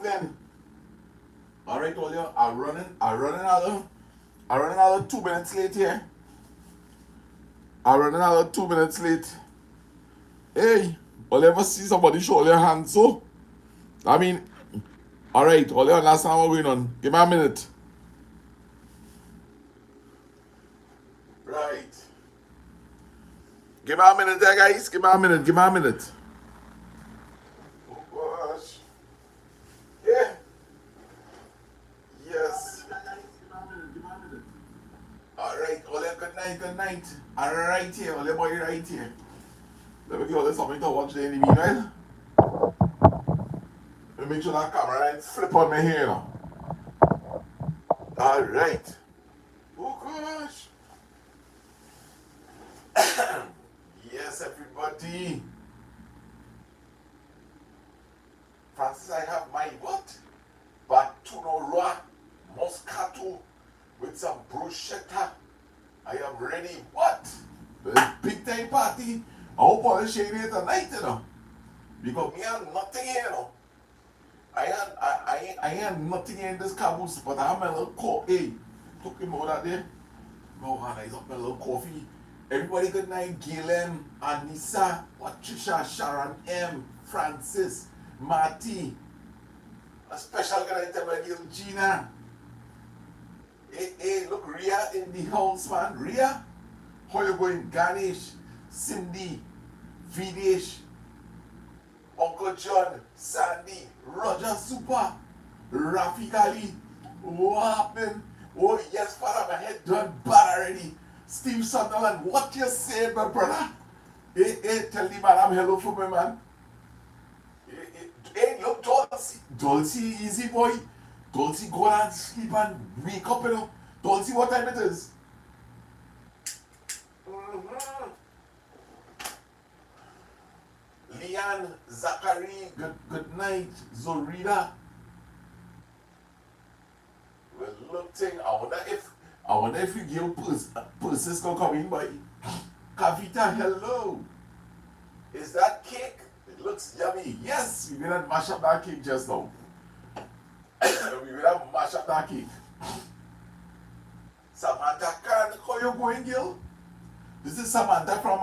evening. Alright, all you I running another 2 minutes late here. I running another 2 minutes late. Hey, all you ever see somebody show their hand so? I mean, alright, all you understand what's going on. Give me a minute. Right. Give me a minute there, guys. Give me a minute. Oh gosh. Yeah. Yes. Alright, all you good night. Alright here, all you boy right here. Let me give all this something to watch the enemy, right? Let me make sure that camera ain't flip on me here, you know. Alright. Oh gosh. Yes, everybody. Francis, I have my what? Batuno Roa Moscato with some bruschetta. I am ready. What? The big time party. I hope all the shade here tonight, you know. Because me have nothing here, you know. I had nothing in this caboose, but I have my little coffee. Hey, took him out of there. No, man, I got my little coffee. Everybody good night. Galen, Anissa, Patricia, Sharon M, Francis, Marty. A special good night to my girl Gina. Hey, look, Ria in the house, man. Ria, how you going? Ganesh, Cindy, Videsh, Uncle John, Sandy, Roger Super, Rafik Ali. What happened? Oh, yes, father, my head done bad already. Steve Sunderland, what you say, my brother? Hey, tell the madam hello for me, man. Hey, look, Dulcie, easy boy. Dulcie, go and sleep and wake up, you know. Dulcie, what time it is? Mm-hmm. Leanne, Zachary, good night. Zorida. Well, look, thing, I wonder if you give purses gonna come in, boy. Kavita, hello. Is that cake? It looks yummy. Yes, we didn't mash up that cake just now. We didn't mash up that cake. Samantha Khan, how you going, girl? This is Samantha from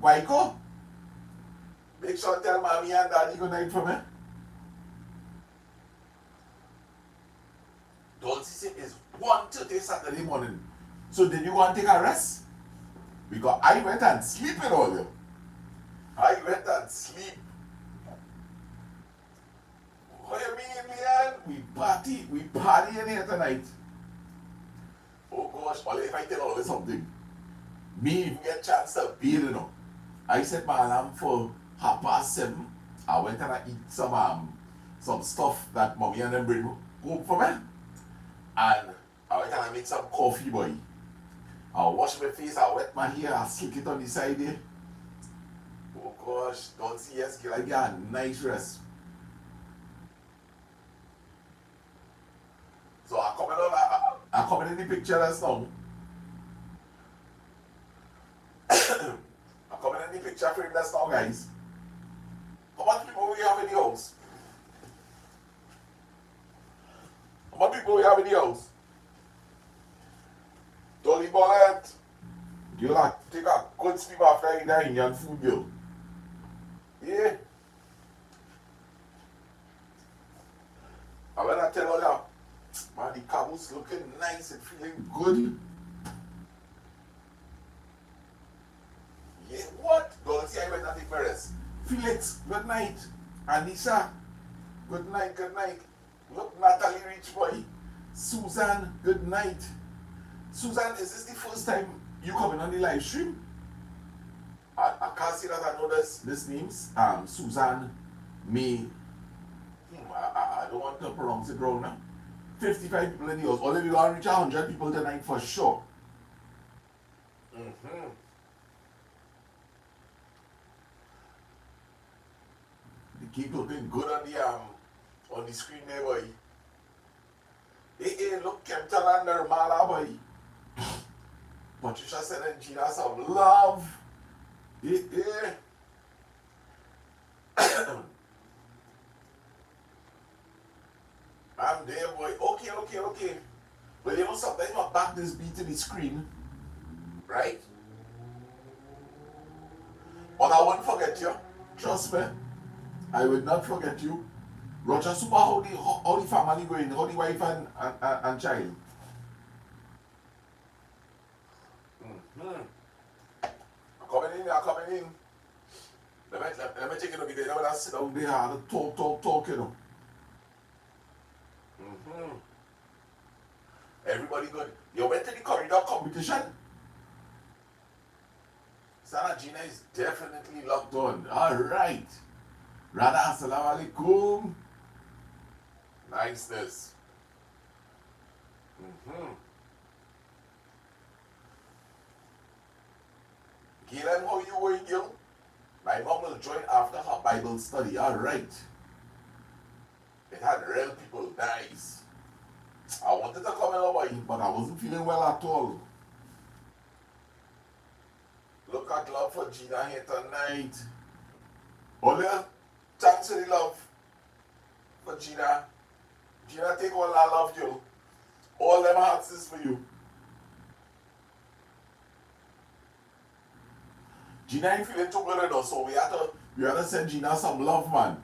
Waiko. Make sure to tell mommy and daddy good night for me. Dulcie is 1:30 Saturday morning. So did you want to take a rest? Because I went and sleep in all you. I went and sleep. What do you mean, Leanne? We party in here tonight. Oh gosh, only if I tell all this something. Me even get a chance to bathe, you know. I set my alarm for 7:30. I went and I eat some stuff that mommy and them bring home for me. And I went and I make some coffee, boy. I wash my face, I wet my hair, I slick it on the side there. Oh gosh, don't see yes, girl, I get a nice rest. So I come in the picture that's now. I come in the picture frame that's now, guys. How much people we have in the house? How much people we have in the house? Dolly Bonnet. You like take a good sleep after eating that Indian food, girl. Yeah. And when I tell all that, man, the caboose looking nice and feeling good. Yeah, what? Dolly, I went and take my rest. Felix, good night. Anisha, good night. Look, Natalie Rich Boy. Susan, good night. Susan, is this the first time you coming on the live stream? I can't see that I know this names. Susan May. I don't want to pronounce it wrong now. 55 people in the house. Only we want to reach 100 people tonight for sure. Mm-hmm. The cake looking good on the screen there, boy. Hey, look, Kempton and Nirmala, boy. Patricia sending Gina some love. Yeah. I'm there, boy. Okay. But you know, sometimes my back this beat to the screen, right? But I won't forget you. Trust me. I will not forget you. Roger Super, how the family going? How the wife and child? Mm-hmm. I'm coming in. Let me take a look at it. Let me sit down there and talk, you know. Mm-hmm. Everybody good. You went to the corridor competition? Sana Gina is definitely locked on. Alright. Rada, assalamu alaikum. Niceness. Mm-hmm. Gillian, how you going, Gil? My mom will join after her Bible study. Alright. It had real people. Nice. I wanted to come in over you, but I wasn't feeling well at all. Look at love for Gina here tonight. Olia, thanks for the love for Gina. Gina, take all I love you. All them hearts is for you. Gina ain't feeling too good enough, so we have to send Gina some love, man.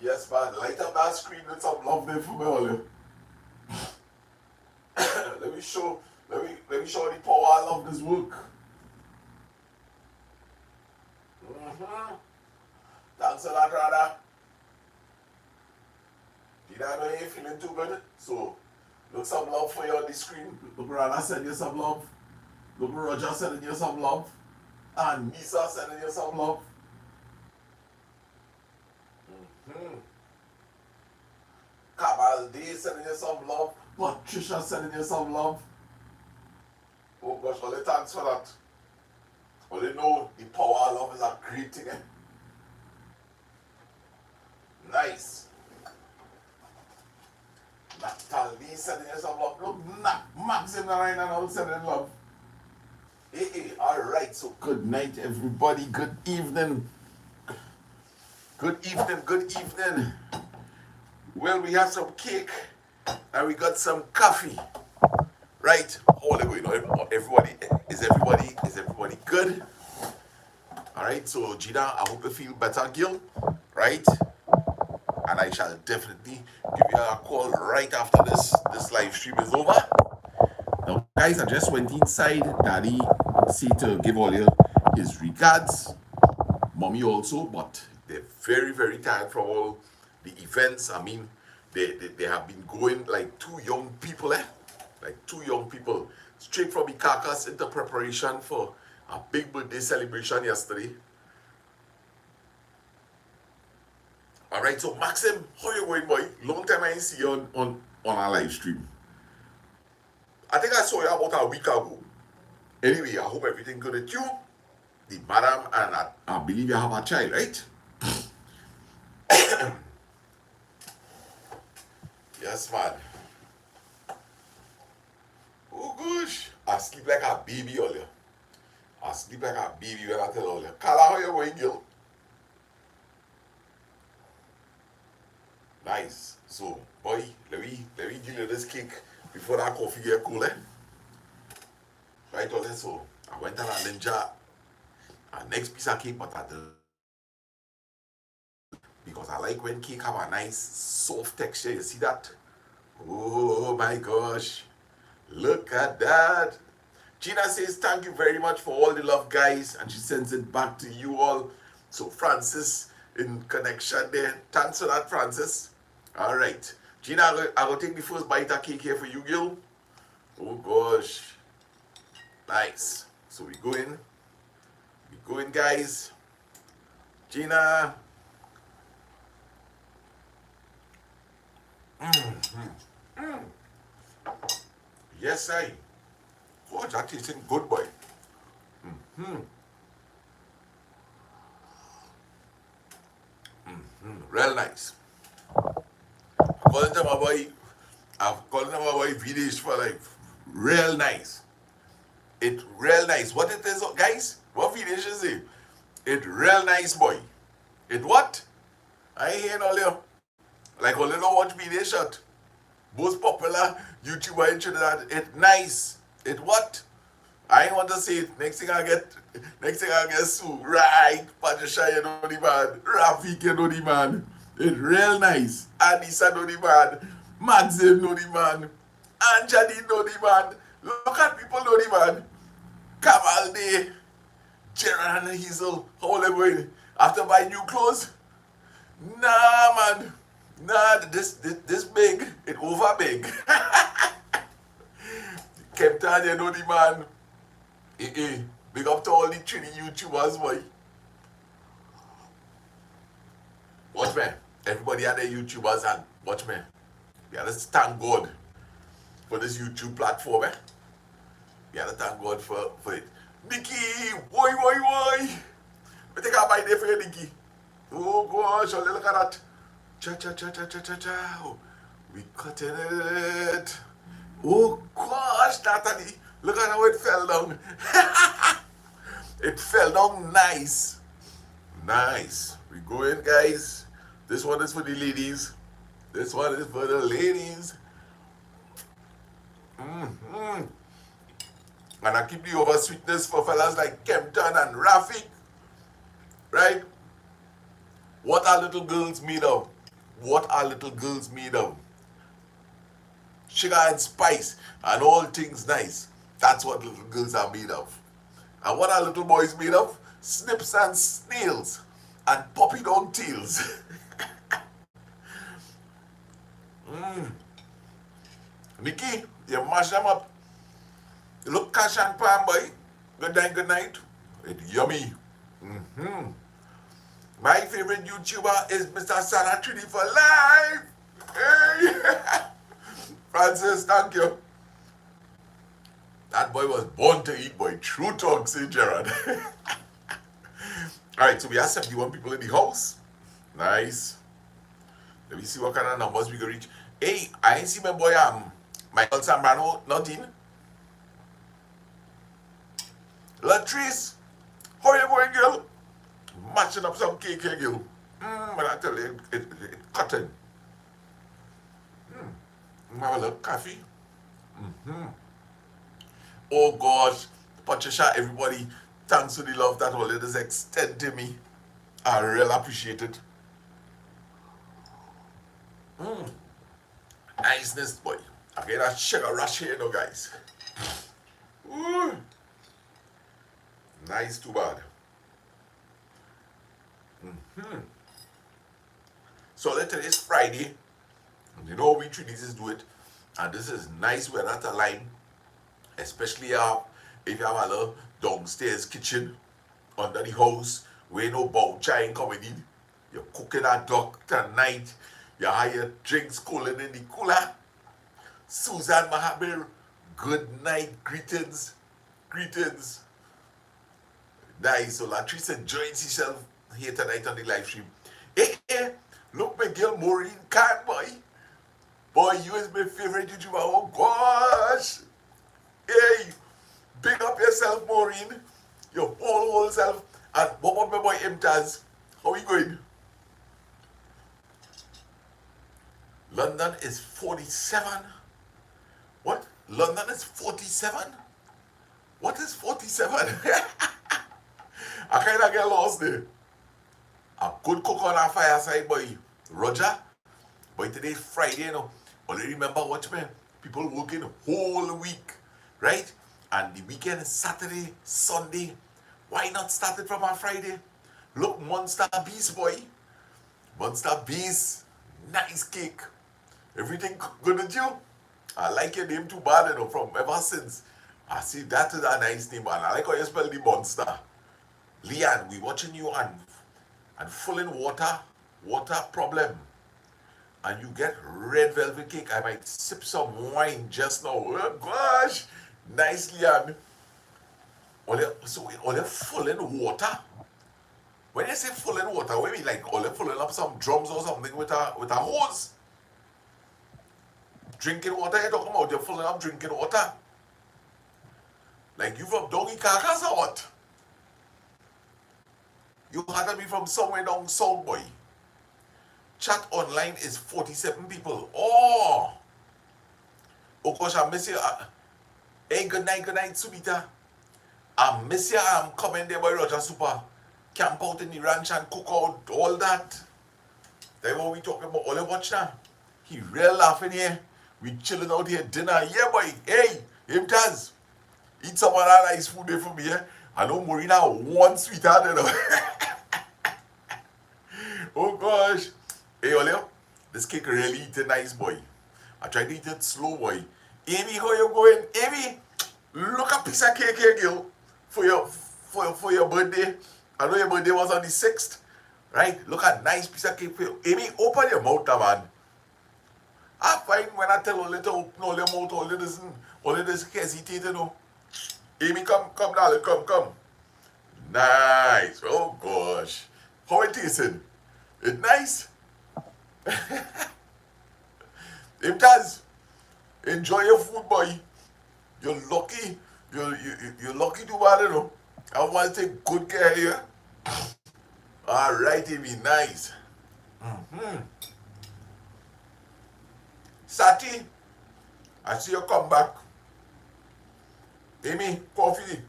Yes, man. Light up that screen with some love there for me, Olia. Let me show the power of love this work. Mm-hmm. Thanks a lot, Rada. Gina, I know you ain't feeling too good, so look some love for you on the screen. Look, Rada send you some love. Look, Roger sending you some love. And Nisa sending you some love. Mm-hmm. Cabaldi sending you some love. Patricia sending you some love. Oh gosh, only thanks for that. Only know the power of love is a great thing. Eh? Nice. Natalie sending you some love. Look, Maxim right now sending love. Hey, alright, so good night, everybody. Good evening. Good evening. Well, we have some cake and we got some coffee. Right? All the way. Is everybody good? Alright, so Gina, I hope you feel better, Gil. Right? And I shall definitely give you a call right after this live stream is over. Now, guys, I just went inside. Daddy said to give all you his regards. Mommy also, but they're very, very tired from all the events. I mean, they have been going like two young people, like two young people, straight from the carcass into preparation for a big birthday celebration yesterday. All right, so Maxim, how you going, boy? Long time I ain't see you on our live stream. I think I saw you about a week ago. Anyway, I hope everything good with you, the madam, and I believe you have a child, right? Yes, man. Oh gosh, I sleep like a baby earlier. I sleep like a baby when I tell earlier. Carla, how you going, girl? Nice. So, boy, let me give you this cake before that coffee get cool, eh? Right, all that. So, I went on a ninja. A next piece of cake, but I did because I like when cake have a nice soft texture. You see that? Oh my gosh. Look at that. Gina says, thank you very much for all the love, guys. And she sends it back to you all. So Francis in connection there. Thanks for that, Francis. All right. Gina, I will take the first bite of cake here for you, Gil. Oh gosh. Nice. So we go in. We go in, guys. Gina. Yes, I. Oh, that tasting good, boy. Real nice. I've called them my boy Vidish for life. Real nice. It real nice. What it is, guys? What Vidish is it? It real nice, boy. It what? I ain't hearing all you. Like only don't watch media shot. Most popular YouTuber in Trinidad. It nice. It what? I ain't want to say it. Next thing I get Sue. Right. Patricia, you know the man. Rafik, you know the man. It's real nice. Anissa know the man. Maxim know the man. Anjali know the man. Look at people know the man. Cavalde, Gerard and Hazel, how they going? After buying new clothes? Nah, man. Nah, this big. It over big. Kempton, you know the man. Big up to all the Trini YouTubers, boy. Watch me. Everybody are their YouTubers and watch me. We have to thank God for this YouTube platform, eh? We have to thank God for it. Nikki, boy. We take a bite there for you, Nikki. Oh gosh, look at that. Cha. We cutting it. Oh gosh, Natalie. Look at how it fell down. It fell down nice. Nice. We go in, guys. This one is for the ladies. This one is for the ladies. And I keep the over sweetness for fellas like Kempton and Rafik. Right? What are little girls made of? What are little girls made of? Sugar and spice and all things nice. That's what little girls are made of. And what are little boys made of? Snips and snails and puppy dog tails. Nikki, you mash them up. You look cash and palm, boy. Good night. It's yummy. My favorite YouTuber is Mr. Sana Trini for life. Hey. Francis, thank you. That boy was born to eat, boy. True talk, say Gerard. Alright, so we have 71 people in the house. Nice. Let me see what kind of numbers we can reach. Hey, I ain't see my boy Michael Zambrano, nothing. Latrice, how you going, girl? Matching up some cake here, girl. But I tell you, it cutting. Have a little coffee. Oh gosh, Patricia, everybody, thanks for the love that all it is extend to me. I really appreciate it. Niceness, boy. I get that sugar rush here, though, guys. Ooh. Nice, too bad. So today's Friday. You know we Trinidadians do it. And this is nice. We're not aligned. Especially if you have a little downstairs kitchen under the house where no bow chai coming in. You're cooking a duck tonight. You have your drinks cooling in the cooler. Susan Mahabir, good night. Greetings. Nice. So Latrice enjoys herself here tonight on the live stream. Hey, look, my girl Maureen Khan, boy. Boy, you is my favorite YouTuber. Oh gosh. Hey, big up yourself, Maureen. Your whole self. And what about my boy Imtaz? How are you going? London is 47. What? London is 47? What is 47? I kind of get lost there. A good cook on our fireside, boy. Roger. Boy, today's Friday, you know. Only remember, watch me. People working whole week, right? And the weekend is Saturday, Sunday. Why not start it from our Friday? Look, Monster Beast, boy. Monster Beast. Nice cake. Everything good with you? I like your name too bad, you know, from ever since. I see that is a nice name, and I like how you spell the monster. Leanne, we watching you and full in water problem. And you get red velvet cake. I might sip some wine just now. Oh gosh. Nice, Leanne. So only full in water? When you say full in water, what do you mean? Like only filling up some drums or something with a hose? Drinking water you're talking about? You're filling up drinking water? Like you from Doggy Carcass or what? You had to be from somewhere down south, boy. chat online is 47 people. Oh gosh, I miss you. Hey, good night, Subita. I miss you. I'm coming there by Roger Super. Camp out in the ranch and cook out all that. That's what we talking about. All you watch now. He real laughing here. We chilling out here dinner. Yeah, boy. Hey, him does. Eat some of that nice food there for me. Yeah? I know Marina one sweetheart. You know. Oh gosh. Hey, Olio. This cake really eating nice, boy. I tried to eat it slow, boy. Amy, how you going? Amy, look a piece of cake here, girl, for your birthday. I know your birthday was on the 6th, right? Look at nice piece of cake for you. Amy, open your mouth, man. I find when I tell all to open all your mouth, all this hesitate, you know. Amy, come, darling, come. Nice. Oh gosh. How it tasting? It nice? It does. Enjoy your food, boy. You're lucky. You're lucky to bad, you know. I want to take good care of you. All right, Amy, nice. Sati, I see you come back. Amy, coffee.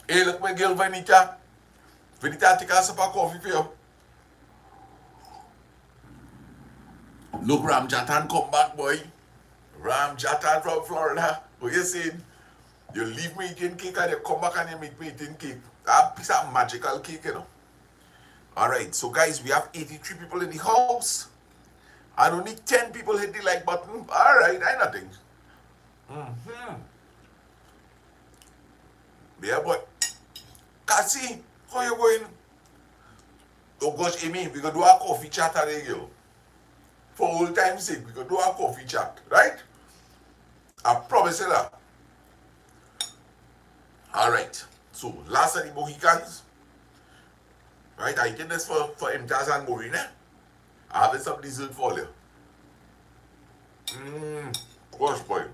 Hey, look, my girl, Vanita. Vanita, take a sip of coffee for you. Look, Ram Jatan come back, boy. Ram Jatan from Florida. What you saying? You leave me eating cake and you come back and you make me eating cake. That piece of magical cake, you know. Alright, so guys, we have 83 people in the house. And only 10 people hit the like button. Alright, I nothing. Yeah, boy. Cassie, how you going? Oh gosh, Amy, we gonna do a coffee chat today, girl. For old time's sake, we could do a coffee chat, right? I promise you that. Alright, so last of the Mohicans. Right, I did this for Imtaz and Marina. I have some dessert for you. Gosh, boy.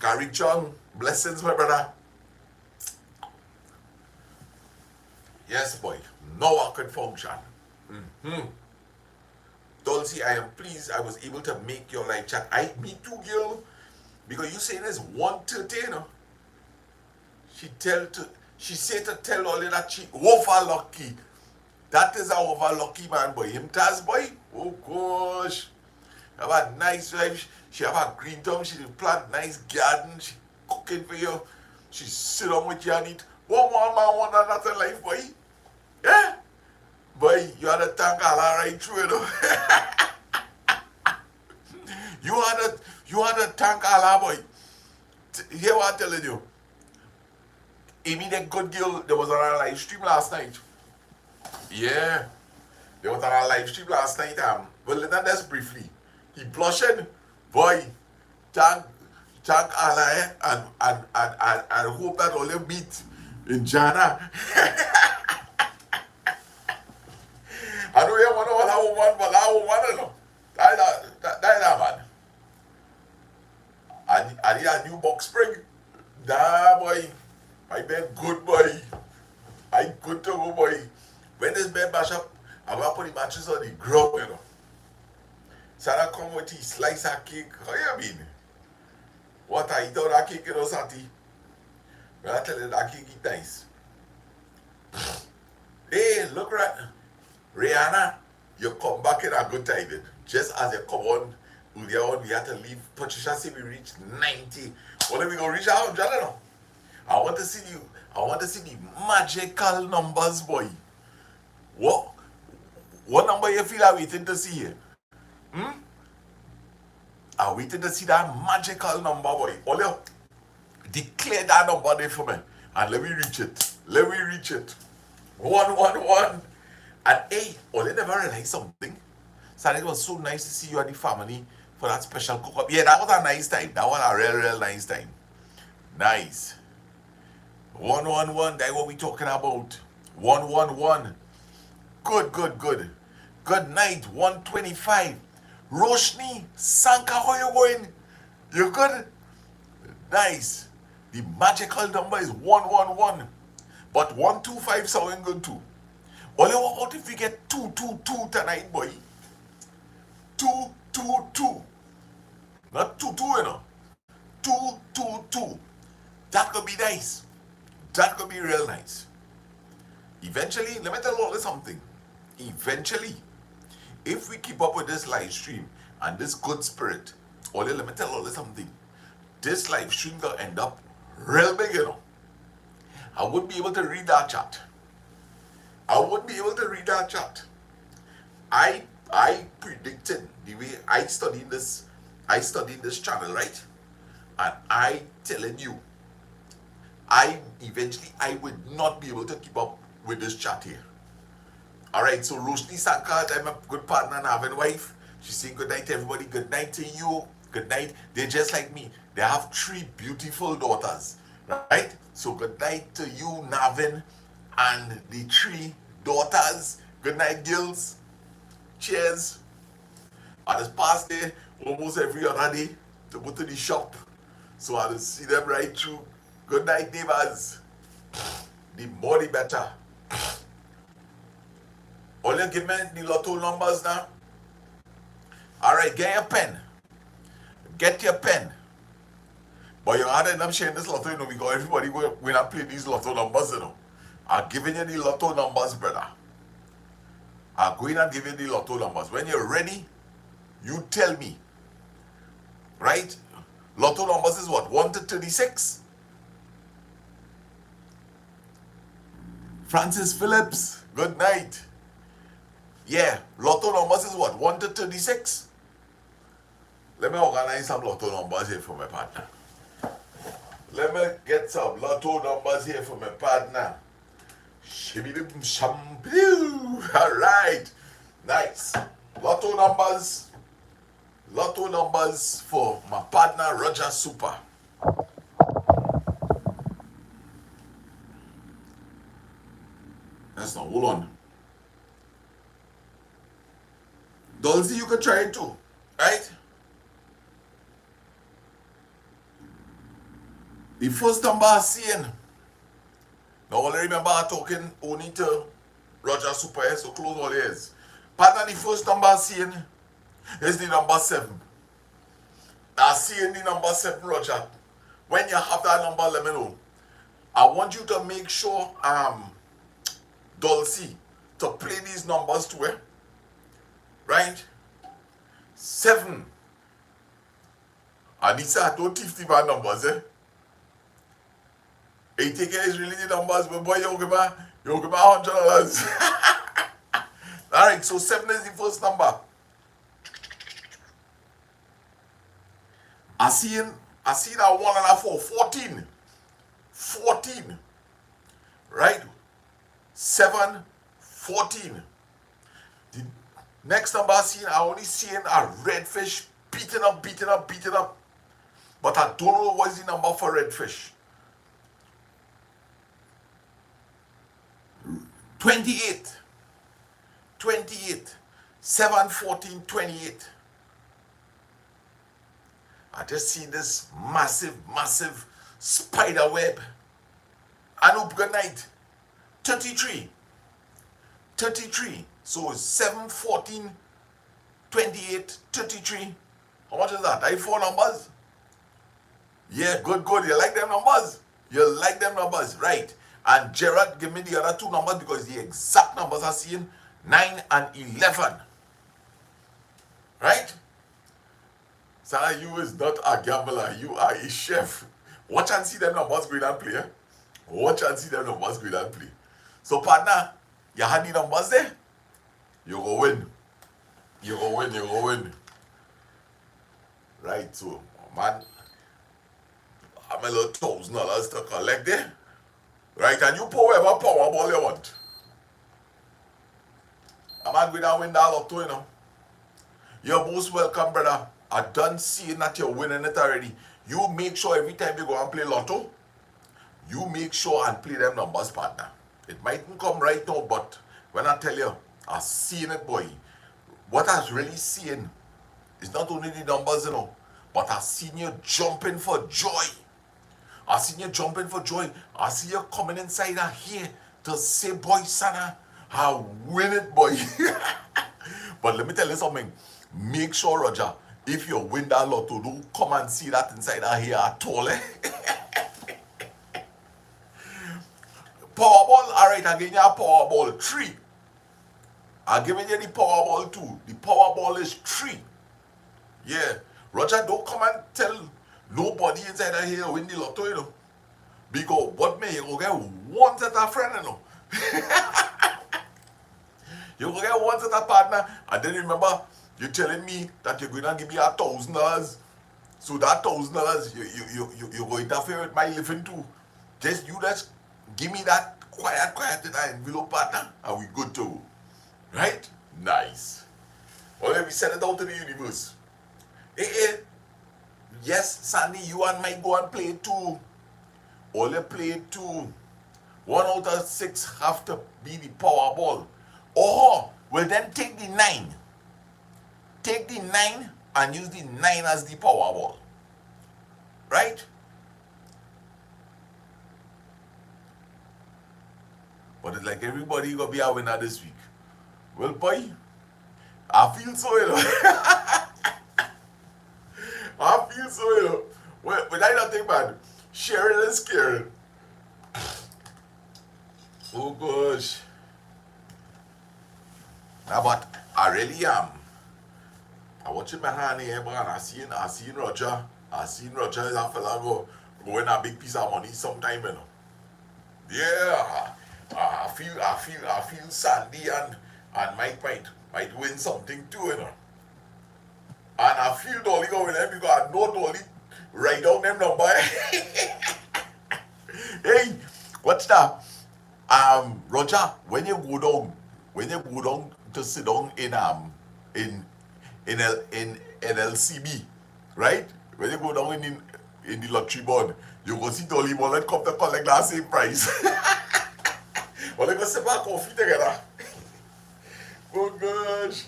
Gary Chung, blessings, my brother. Yes, boy. No one could function. Dulcie, I am pleased I was able to make your live chat. Me too, girl. Because you say this 1:30, you know. She said to tell all that she over lucky. That is a over lucky man, boy. Him Taz, boy. Oh gosh. Have a nice wife. She have a green thumb. She plant nice garden. She cooking for you. She sit down with you and eat. One more man want another life, boy. Yeah? Boy, you had to thank Allah right through, you know. you had to thank Allah, boy. Hear what I'm telling you. Amy, that good girl, there was on a live stream last night. Yeah. There was on a live stream last night. Well, let us briefly. He blushing. Boy, thank Allah, and hope that all you meet in Gina. I know you want to know that woman, but that woman, you know. That man. I need a new box spring. Nah, boy. My bed good, boy. I good to go, boy. When this bed bash up, I'm going to put the mattress on the ground, you know. Sarah come with the slice of cake. How you mean? What I eat out that cake, you know, Santi? But I tell you, that cake is nice. Hey, look right. Rihanna, you come back in a good time. Just as you come on, we had to leave. Patricia said we reached 90. What are we going to reach out? I don't know. I want to see you. I want to see the magical numbers, boy. What number you feel are waiting to see here? I'm waiting to see that magical number, boy. All you declare that number there for me. And let me reach it. 111. And hey, all you never realized something. So it was so nice to see you and the family for that special cook-up. Yeah, that was a nice time. That was a real nice time. Nice. 111, that's what we talking about. 111. Good. Good night, 125. Roshni, Sanka, how you going? You good? Nice. The magical number is 111. But 125 sounding good too. Only what if we get 222 tonight, boy? 222. Not 22, you know. 222. That could be nice. That could be real nice. Eventually, let me tell you something. Eventually, if we keep up with this live stream and this good spirit, let me tell you something. This live stream gonna end up real big, you know. I wouldn't be able to read that chat. I predicted the way I studied this channel, right? And I telling you, I would not be able to keep up with this chat here. Alright, so Roshni Sankar, I'm a good partner and having a wife. She's saying good night to everybody, good night to you, good night. They're just like me. They have 3 beautiful daughters, right? So good night to you, Navin, and the 3 daughters. Good night, girls. Cheers. I just pass there almost every other day to go to the shop. So I just see them right through. Good night, neighbors. The more the better. All you give me the lotto numbers now. Alright, get your pen. Get your pen. But you had to end up sharing this lotto, you know, because everybody will not play these lotto numbers, you know. I'm giving you the lotto numbers, brother. I'm going and give you the lotto numbers. When you're ready, you tell me. Right? Lotto numbers is what? 1 to 36? Francis Phillips, good night. Yeah, lotto numbers is what? 1 to 36? Let me organize some lotto numbers here for my partner. Let me get some lotto numbers here for my partner. Alright. Nice. Lotto numbers for my partner Roger Super. That's not, hold on. Dulcie, you could try it too, right? The first number I'm seeing. Now, only remember I'm talking only to Roger Super, so close all ears. Partner, the first number I'm seeing is the number 7. I'm seeing the number 7, Roger. When you have that number, let me know. I want you to make sure, Dulcie, to play these numbers to her. Right? 7. Anissa, don't teach the bad numbers, eh? 80K is really the numbers, but boy, you give me $100. Alright, so 7 is the first number. I see that 1 and a 4. 14. 14. Right? 7, 14. The next number I only seeing a redfish beating up. But I don't know what is the number for redfish. 28. 7, 14, 28. I just see this massive spider web. Anup, good night. 33. So 7, 14, 28, 33. How much is that? I 4 numbers? Yeah, good. You like them numbers? Right. And Gerard, give me the other 2 numbers because the exact numbers are seeing 9 and 11. Right? So you is not a gambler, you are a chef. Watch and see them numbers going and play. So partner, you had the numbers there? You go win. Right, so man, I'm a little $1,000 to collect there. Right, and you put whatever Powerball you want. I'm not going to win that lotto, you know. You're most welcome, brother. I done seeing that you're winning it already. You make sure every time you go and play lotto, you make sure and play them numbers, partner. It mightn't come right now, but when I tell you, I've seen it, boy. What I was really seeing is not only the numbers, you know, but I've seen you jumping for joy. I seen you jumping for joy. I see you coming inside here to say, boy, Sana, I win it, boy. But let me tell you something. Make sure, Roger, if you win that lotto, don't come and see that inside here at all. Eh? Powerball, alright, I give you a Powerball 3. I'm giving you the Powerball 2. The Powerball is 3. Yeah. Roger, don't come and tell nobody inside here win the lotto, you know. Because what may you go get one set of friend, you know. You go get one set of partner, and then remember, you're telling me that you're going to give me $1,000. So that $1,000, you're going to interfere with my living too. Just give me that quiet in that envelope, partner, and we good to. Right? Nice. Well, we send it out to the universe. Hey, yes, Sandy, you and Mike go and play it too. All you play it too. 1 out of 6 have to be the Powerball. Oh, well then take the 9. Take the 9 and use the 9 as the Powerball. Right? But it's like everybody gonna be a winner this week. Well, boy, I feel so, you know. I feel so, you know. Well, but I don't think, man, sharing is caring. Oh, gosh. Now, but I really am. I watching my hand here, man. I seen Roger. I seen Roger is a fella going a big piece of money sometime, you know. Yeah. I feel Sandy and Mike might win something too, you know. And I feel Dolly going there because I know Dolly write down them number. Hey, what's that? Roger, when you go down to sit down in LCB, right? When you go down in the lottery board, you go see Dolly Mullet come to collect that same price. Well, they go sip our coffee together. Oh gosh.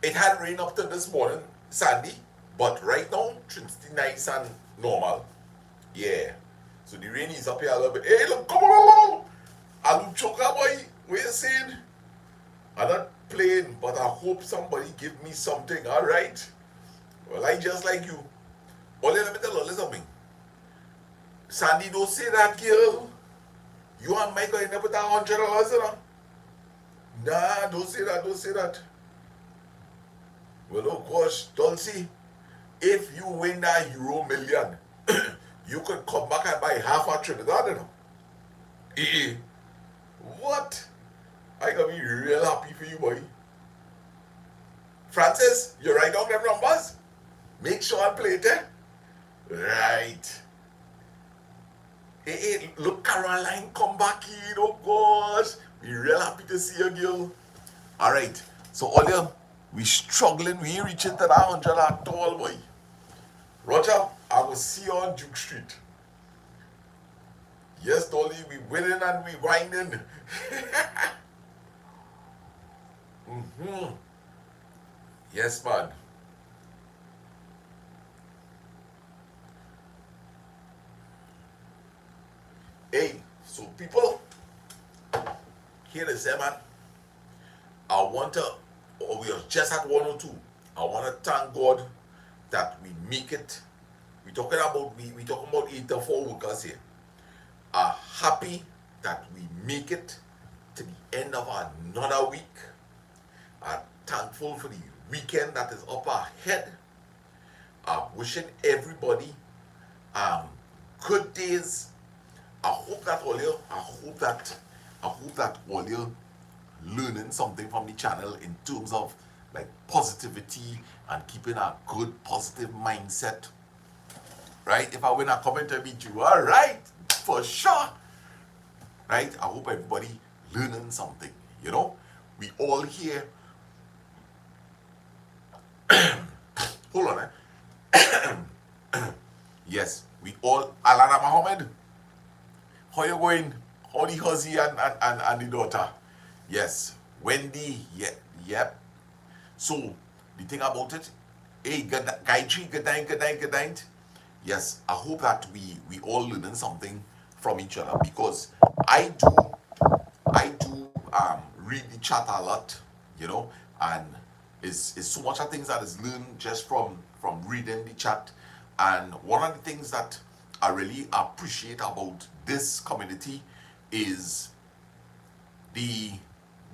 It had rained up to this morning, Sandy, but right now it's nice and normal. Yeah. So the rain is up here a little bit. Hey, look, come on! I look choker, boy. What you saying? I'm not playing, but I hope somebody give me something, alright? Well, I just like you. Only let me tell you something. Sandy, don't say that, girl. You and Michael end up with $100, you know? Nah, don't say that. Well, oh gosh, Dulcie, if you win that Euro million, you could come back and buy half a Trinidad, you know? What? I gonna be real happy for you, boy. Francis, you write down them numbers? Make sure I play it, eh? Right. Hey, look, Caroline, come back in. Oh gosh, we real happy to see you, girl. All right. So all you, we struggling. We ain't reaching to that 100 at all, boy. Roger, I will see you on Duke Street. Yes, Dolly, we winning and we whining. Yes, man. Hey, so people, here is it, man. I want to, we are just at 102. I want to thank God that we make it. We talking about 84 workers here. Are happy that we make it to the end of another week. I'm thankful for the weekend that is up ahead. I'm wishing everybody good days. I hope that all you learning something from the channel in terms of like positivity and keeping a good positive mindset. Right? If I win a comment to meet you, all right, for sure. Right? I hope everybody learning something. You know, we all here. Hold on, yes, we all. Alana Mohammed, how you going? How the huzzy and the daughter? Yes, Wendy. Yep. So the thing about it, hey, Gayatri, good night. yes, I hope that we all learning something from each other, because I do read the chat a lot, you know, and it's so much of things that is learned just from reading the chat. And one of the things that I really appreciate about this community is the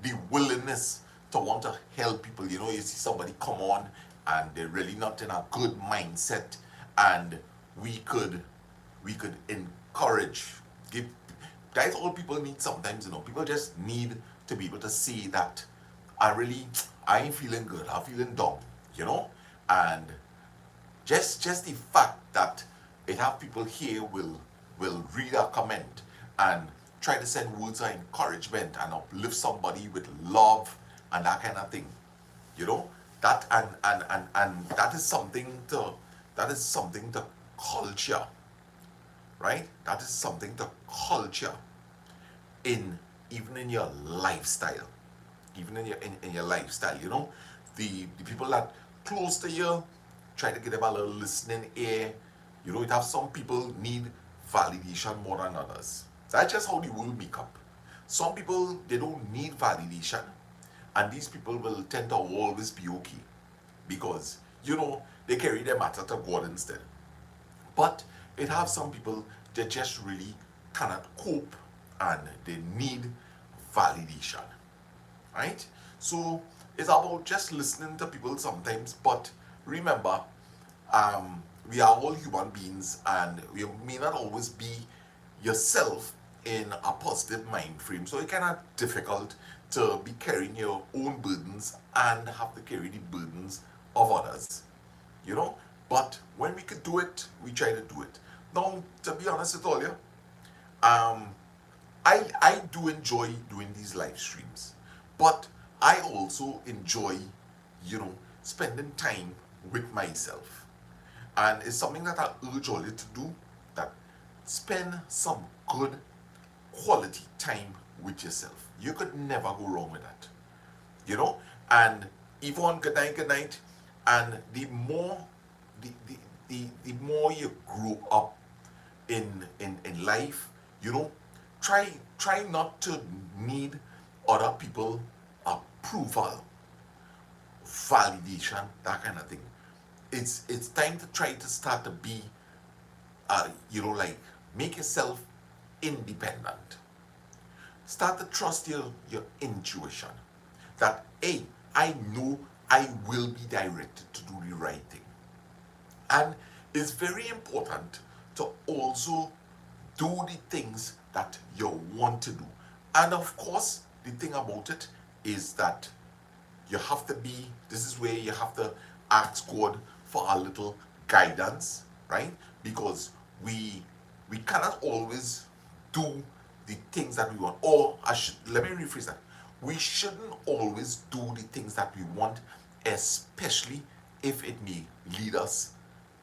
the willingness to want to help people. You know, you see somebody come on and they're really not in a good mindset, and we could encourage, give. That's all people need sometimes. You know, people just need to be able to see that I ain't feeling good. I'm feeling down. You know, and just the fact that it have people here will read a comment and try to send words of encouragement and uplift somebody with love and that kind of thing, you know, that and that is something to culture, right? That is something to culture in, even in your lifestyle, even in your lifestyle, you know, the people that close to you, try to give them a little listening ear. You know, it have some people need validation more than others. That's just how the world make up. Some people, they don't need validation, and these people will tend to always be okay, because, you know, they carry their matter to God instead. But it have some people that just really cannot cope and they need validation, right? So it's about just listening to people sometimes, but remember, we are all human beings, and you may not always be yourself in a positive mind frame. So it's kind of difficult to be carrying your own burdens and have to carry the burdens of others, you know. But when we could do it, we try to do it. Now, to be honest with all you, um, I do enjoy doing these live streams, but I also enjoy, you know, spending time with myself. And it's something that I urge all you to do, that spend some good quality time with yourself. You could never go wrong with that, you know. And Yvonne, good night. And the, the, the more you grow up in life, you know, try not to need other people approval, validation, that kind of thing. It's time to try to start to be, you know, like, make yourself independent. Start to trust your intuition. That, hey, I know I will be directed to do the right thing. And it's very important to also do the things that you want to do. And of course, the thing about it is that you have to be, this is where you have to ask God for a little guidance, right? Because we cannot always do the things that we want. Or let me rephrase that. We shouldn't always do the things that we want, especially if it may lead us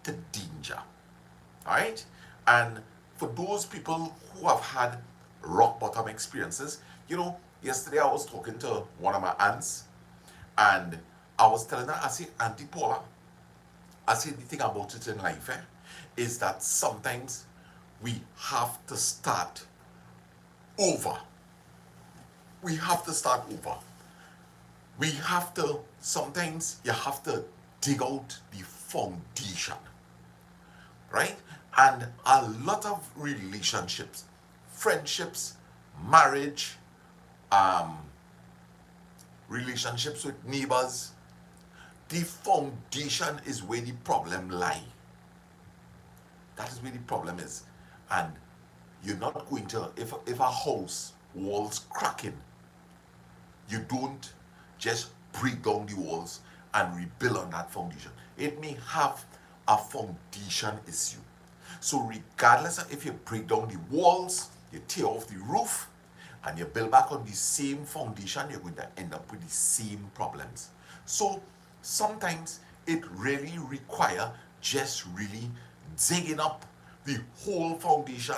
to danger. All right? And for those people who have had rock bottom experiences, you know, yesterday I was talking to one of my aunts, and I was telling her, I said, Auntie Paula, I said, the thing about it in life, is that sometimes we have to start over. We have to start over. We have to, sometimes you have to dig out the foundation, right? And a lot of relationships, friendships, marriage, relationships with neighbors, the foundation is where the problem lie. That is where the problem is. And you're not going to, if a house walls cracking, you don't just break down the walls and rebuild on that foundation. It may have a foundation issue. So regardless of if you break down the walls, you tear off the roof, and you build back on the same foundation, you're going to end up with the same problems. So sometimes it really requires just really digging up the whole foundation,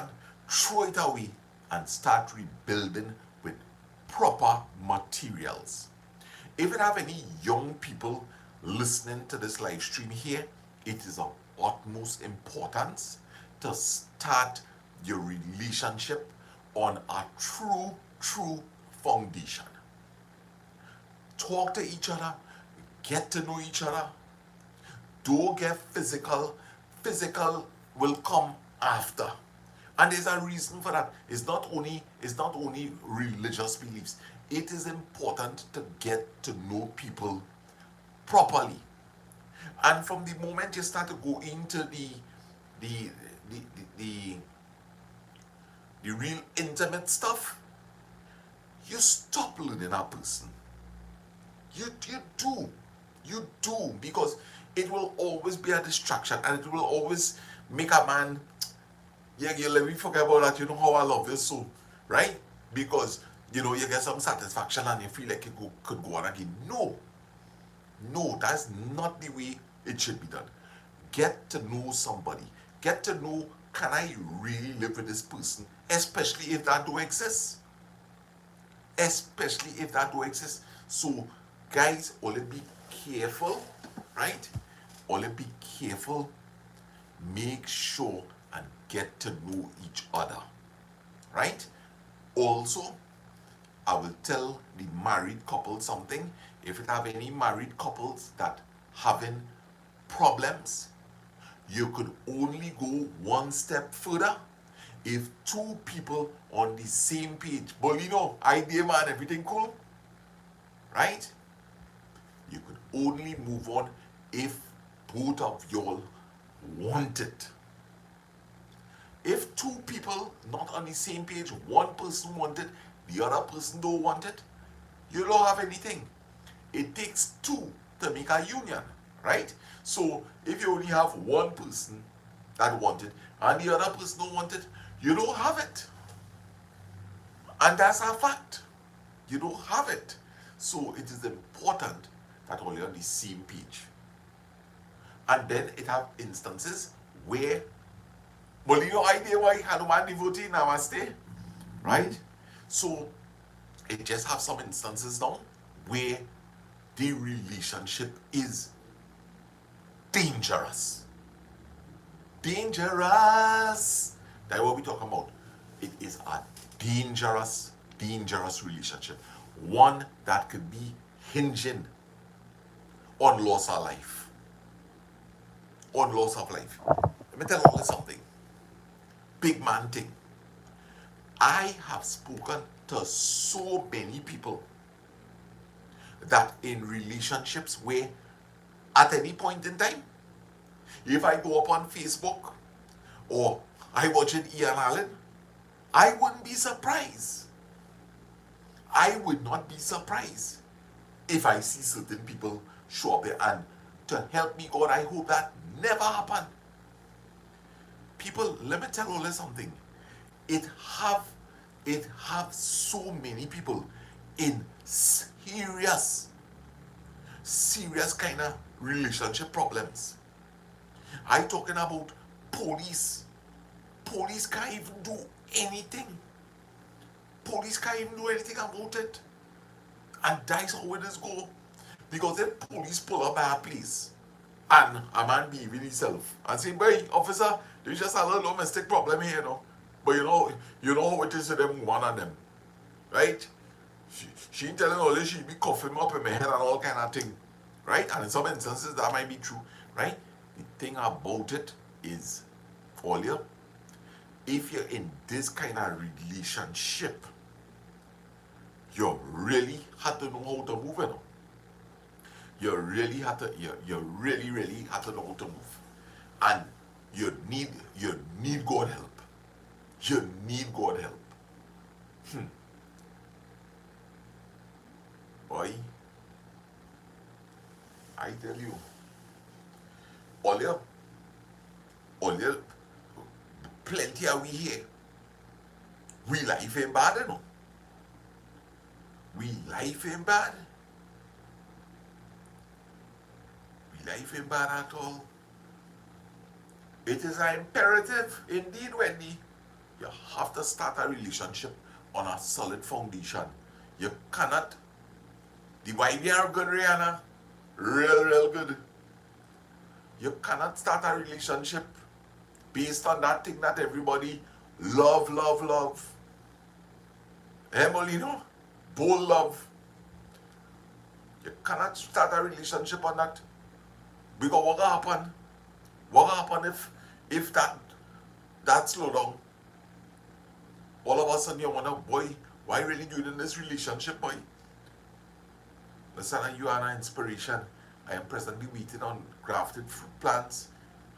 throw it away, and start rebuilding with proper materials. If you have any young people listening to this live stream here, it is a utmost importance to start your relationship on a true foundation. Talk to each other, get to know each other. Don't get physical. Physical will come after. And there's a reason for that. It's not only religious beliefs. It is important to get to know people properly. And from the moment you start to go into the the the, the, the real intimate stuff, you stop learning a person. You do, because it will always be a distraction, and it will always make a man, yeah, you let me forget about that, you know how I love this so, right? Because, you get some satisfaction and you feel like you could go on again. No, that's not the way it should be done. Get to know somebody. Get to know, can I really live with this person? Especially if that do exist. So, guys, only be careful, right? Only be careful. Make sure and get to know each other, right? Also, I will tell the married couple something. If you have any married couples that having problems, you could only go one step further if two people on the same page. But idea man, everything cool, right? You could only move on if both of y'all want it. If two people not on the same page, one person want it, the other person don't want it, you don't have anything. It takes two to make a union, right? So if you only have one person that want it and the other person don't want it, you don't have it. And that's a fact. You don't have it. So it is important that all you're on the same page. And then it have instances where, well, idea why Hanuman devotee namaste, right? So it just have some instances now where the relationship is dangerous. Dangerous. That's what we're talking about. It is a dangerous relationship. One that could be hinging on loss of life. On loss of life. Let me tell you something. Big man thing. I have spoken to so many people that in relationships where at any point in time, if I go up on Facebook or I watch it Ian Allen, I wouldn't be surprised. I would not be surprised if I see certain people show up there, and to help me God, I hope that never happen. People, let me tell you something. It have so many people in serious kind of relationship problems. I talking about police. Police can't even do anything. Police can't even do anything about it. And that's how it is go. Because if police pull up at a place and a man behaving himself and say, boy, officer, there's just a little domestic problem here, But you know how it is to them, one of them. Right? She ain't telling all this, she be coughing up in my head and all kind of thing. Right? And in some instances that might be true. Right? The thing about it is, Olia, if you're in this kind of relationship, you really have to know how to move it. You really have to, you really have to know how to move. And you need God help. You need God help. Boy, I tell you, all your plenty of we here. We life ain't bad, We life ain't bad. We life ain't bad at all. It is an imperative, indeed, Wendy. You have to start a relationship on a solid foundation. You cannot. The vibe are good, Rihanna. Real good. You cannot start a relationship based on that thing that everybody love, love, love. Molino? Bold love. You cannot start a relationship on that. Because what will happen? What will happen if that slow down? All of a sudden you wonder, boy, why really doing in this relationship, boy? Listen, you are an inspiration. I am presently waiting on grafted fruit plants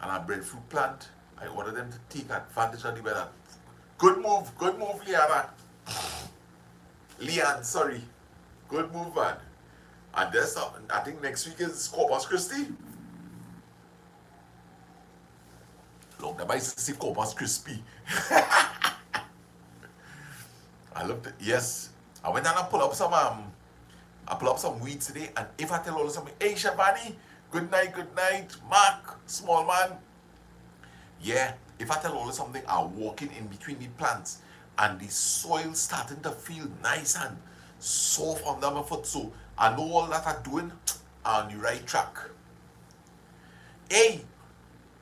and a breadfruit plant. I order them to take advantage of the weather. Good move, Liana. Leanne, sorry. Good move, man. And there's I think next week is Corpus Christi. Long time I see Corpus Christi. I looked at, yes. I went down and pull up some weeds today, and if I tell all of something, hey Shabani, good night, Mark, small man. Yeah, if I tell all of something, I'm walking in between the plants and the soil starting to feel nice and soft under my foot. So I know all that I'm doing on the right track. Hey,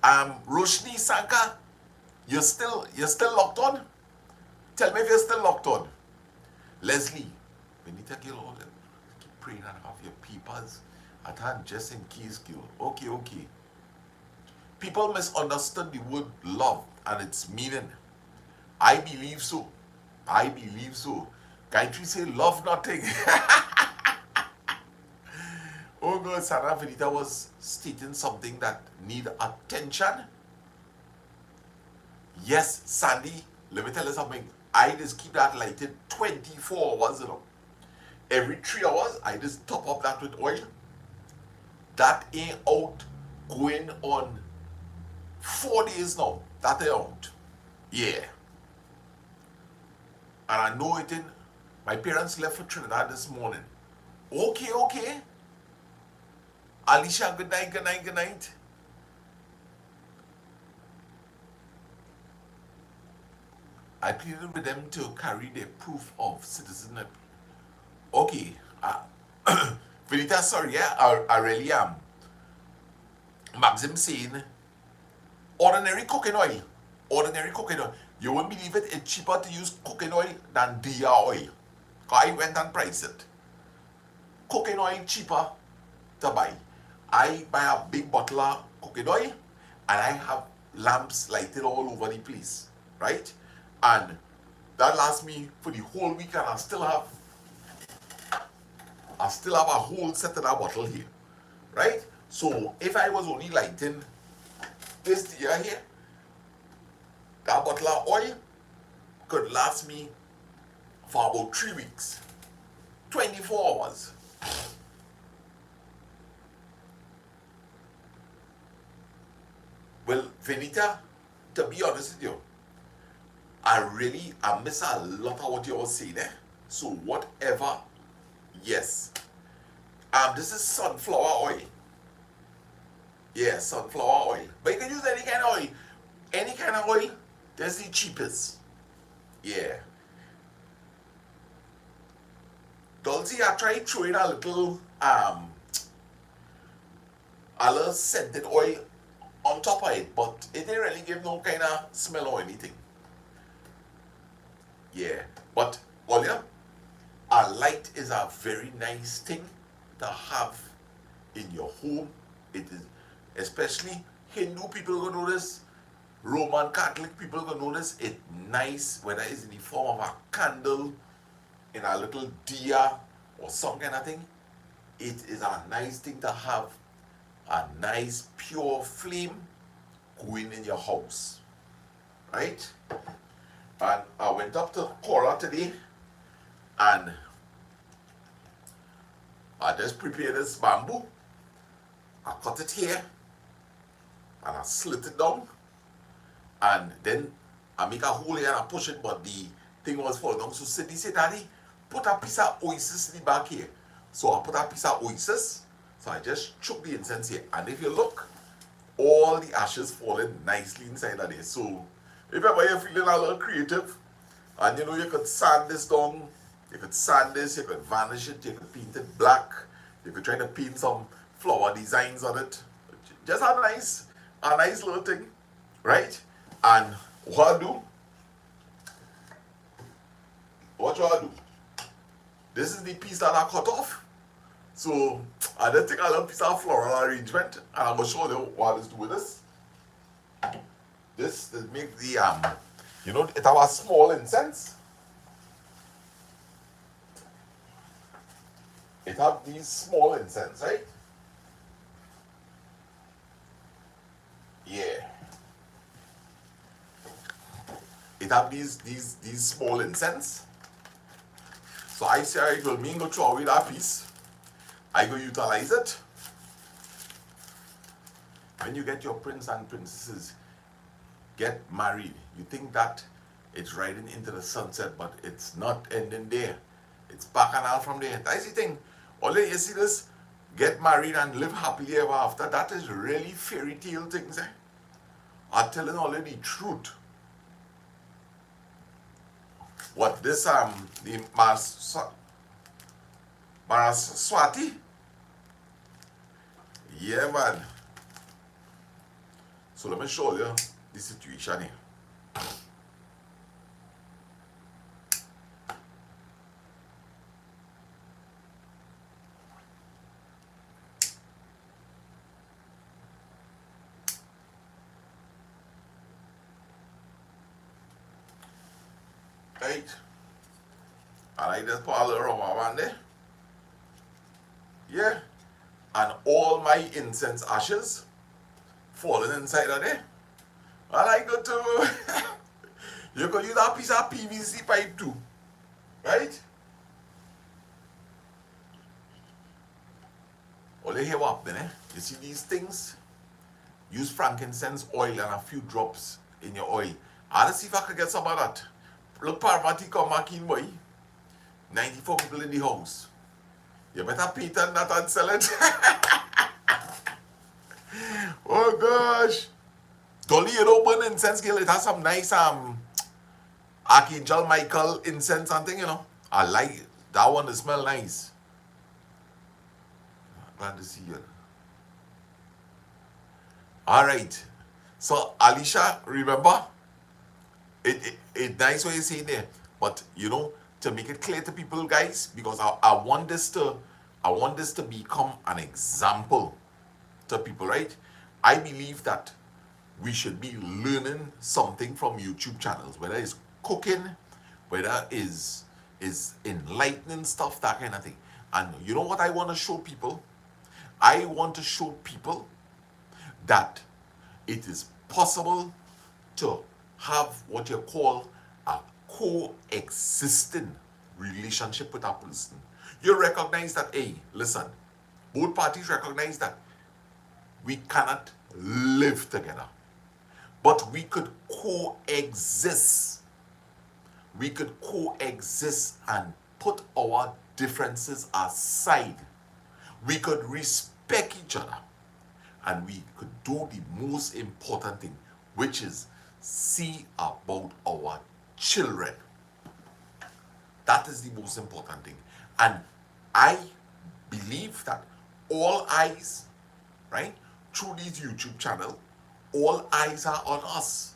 Roshni Sanka, you're still locked on? Tell me if you're still locked on. Leslie, we need to get all them. Keep praying and have your papers at hand just in case, girl. Okay. People misunderstood the word love and its meaning. I believe so. Gayatri say love nothing. Oh God, Sarah Venita was stating something that need attention. Yes, Sandy, let me tell you something. I just keep that lighted 24 hours, you know. Every 3 hours, I just top up that with oil. That ain't out going on 4 days now. That ain't out. Yeah. And I know it in. My parents left for Trinidad this morning. Okay. Alicia, good night. I pleaded with them to carry their proof of citizenship. Okay. Venita, sorry, yeah, I really am. Maxim saying, ordinary cooking oil. You won't believe it, it's cheaper to use cooking oil than Dia oil. I went and priced it. Cooking oil cheaper to buy. I buy a big bottle of cooking oil and I have lamps lighted all over the place, right? And that lasts me for the whole week, and I still have a whole set of that bottle here, right? So if I was only lighting this year here, that bottle of oil could last me for about 3 weeks, 24 hours. Well, Venita, to be honest with you, I miss a lot of what you were saying there. So whatever, yes. This is sunflower oil. Yeah, sunflower oil. But you can use any kind of oil. Any kind of oil, that's the cheapest. Yeah. Dulcie, I tried throwing a little scented oil on top of it, but it didn't really give no kind of smell or anything. Yeah, but Olia, a light is a very nice thing to have in your home. It is, especially Hindu people gonna notice, Roman Catholic people gonna notice it nice, whether it's in the form of a candle, in a little diya or some kind of thing. It is a nice thing to have a nice pure flame going in your house, right? And I went up to Cora today and I just prepared this bamboo. I cut it here and I slit it down, and then I make a hole here and I push it, but the thing was falling down. So Cindy said, Daddy, put a piece of oasis in the back here. So I put a piece of oasis. So I just chuck the incense here, and if you look, all the ashes falling nicely inside of there. So if ever you're feeling a little creative, and you know you could sand this down, you could sand this, you could varnish it, you could paint it black, you could try to paint some flower designs on it. Just a nice little thing, right? And what do? What you do? This is the piece that I cut off. So I just take a little piece of floral arrangement, and I'm gonna show you what is do with this. This make the you know, it have a small incense. It have these small incense, right? Yeah. It have these small incense. So I say I will me go throw away that piece. I go utilize it. When you get your prince and princesses get married, you think that it's riding into the sunset, but it's not ending there. It's back and out from there. That's the thing. All you see this, get married and live happily ever after, that is really fairy tale things, eh? I'm telling all the truth. What this the Maraswati? Yeah, man. So let me show you the situation here. Right? And I just put a little rubber band there. Yeah. And all my incense ashes falling inside of there. And I go to you can use that piece of PVC pipe too. Right? All you hear what happening, eh? You see these things? Use frankincense oil and a few drops in your oil. I'll see if I can get some of that. Look, Parvati, come back in, boy. 94 people in the house. You better patent that and sell it. Oh gosh. Dolly, you don't burn incense, girl. It has some nice Archangel Michael incense and thing, you know. I like it. That one, it smell nice. Glad to see you. Alright. So Alicia, remember? It nice what you say there. But you know, to make it clear to people, guys, because I want this to become an example to people, right? I believe that we should be learning something from YouTube channels, whether it's cooking, whether is enlightening stuff, that kind of thing. And you know what I want to show people? I want to show people that it is possible to have what you call a coexisting relationship with a person. You recognize that, hey, listen, both parties recognize that we cannot live together, but we could coexist. We could coexist and put our differences aside. We could respect each other, and we could do the most important thing, which is see about our children. That is the most important thing. And I believe that all eyes, right, through this YouTube channel, all eyes are on us.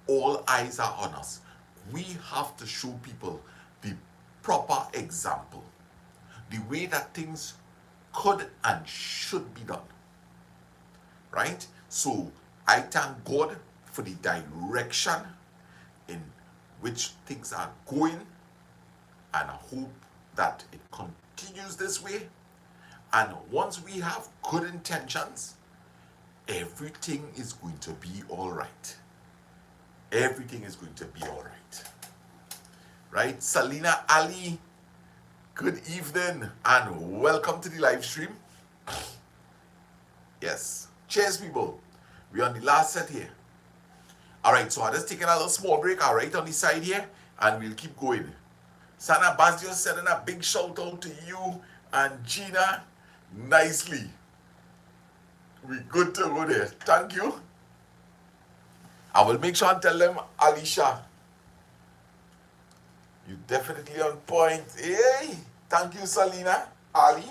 All eyes are on us. We have to show people the proper example, the way that things could and should be done, right? So I thank God for the direction in which things are going, and I hope that it continues this way. And once we have good intentions, everything is going to be all right. Everything is going to be all right. Right? Selena Ali, good evening and welcome to the live stream. Yes. Cheers, people. We're on the last set here. All right, so I'm just taking a little small break. I'll right on the side here and we'll keep going. Sana Bazio sending a big shout out to you and Gina. Nicely. We good to go there. Thank you. I will make sure and tell them, Alicia, you definitely on point. Hey, thank you, Selena, Ali.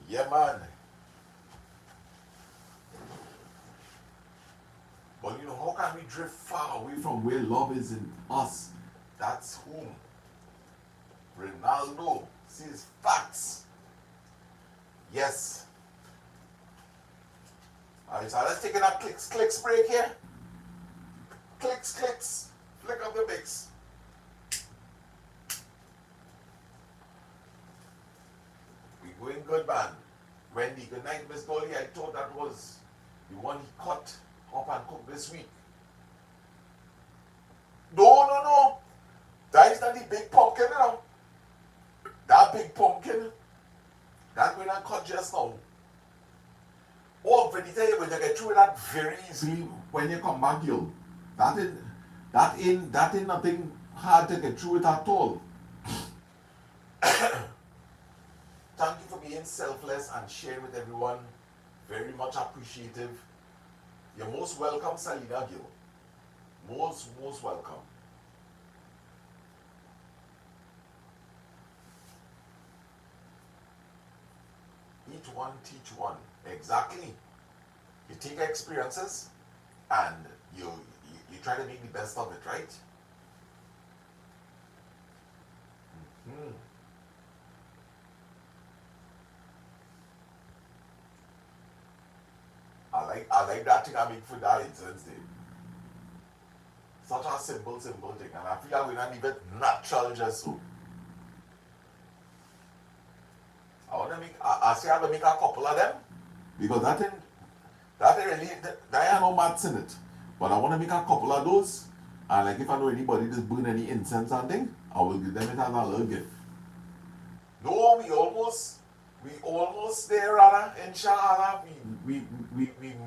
Yeah, man. But you know, how can we drift far away from where love is in us? That's whom Ronaldo sees facts. Yes. Alright, so let's take a clicks break here. Clicks. Flick up the mix. We going good, man. Wendy, good night, Miss Dolly. I thought that was the one he cut up and cooked this week. No. That is not the big pumpkin now. That big pumpkin, that going to cut just now. Oh, but you tell you, when you get through that very easily when you come back, you. That ain't nothing hard to get through it at all. Thank you for being selfless and sharing with everyone. Very much appreciative. You're most welcome, Salina Gill. Most welcome. Each one, teach one. Exactly. You take experiences and you try to make the best of it, right? Mm-hmm. I like that thing I make for that incense day. Such a simple thing, and I feel like we're not even natural just so. I say I will make a couple of them because that ain't no maths in it. But I want to make a couple of those, and like if I know anybody just burn any incense and thing, I will give them it as a little gift. No, we almost there, Rana. Inshallah, we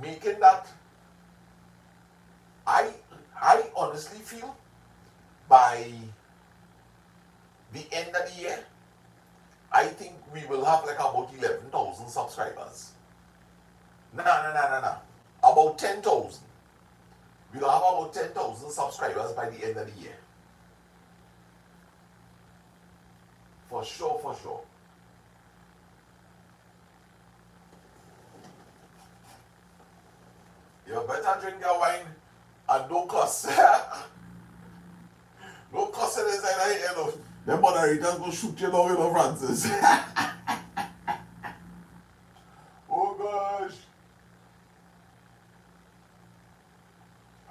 making that. I honestly feel by the end of the year, I think we will have like about 11,000 subscribers. Nah. About 10,000. We'll have about 10,000 subscribers by the end of the year. For sure. You better drink your wine and don't cuss. Don't cuss it inside of here, no. Them moderators go shoot you down, Francis. Oh gosh.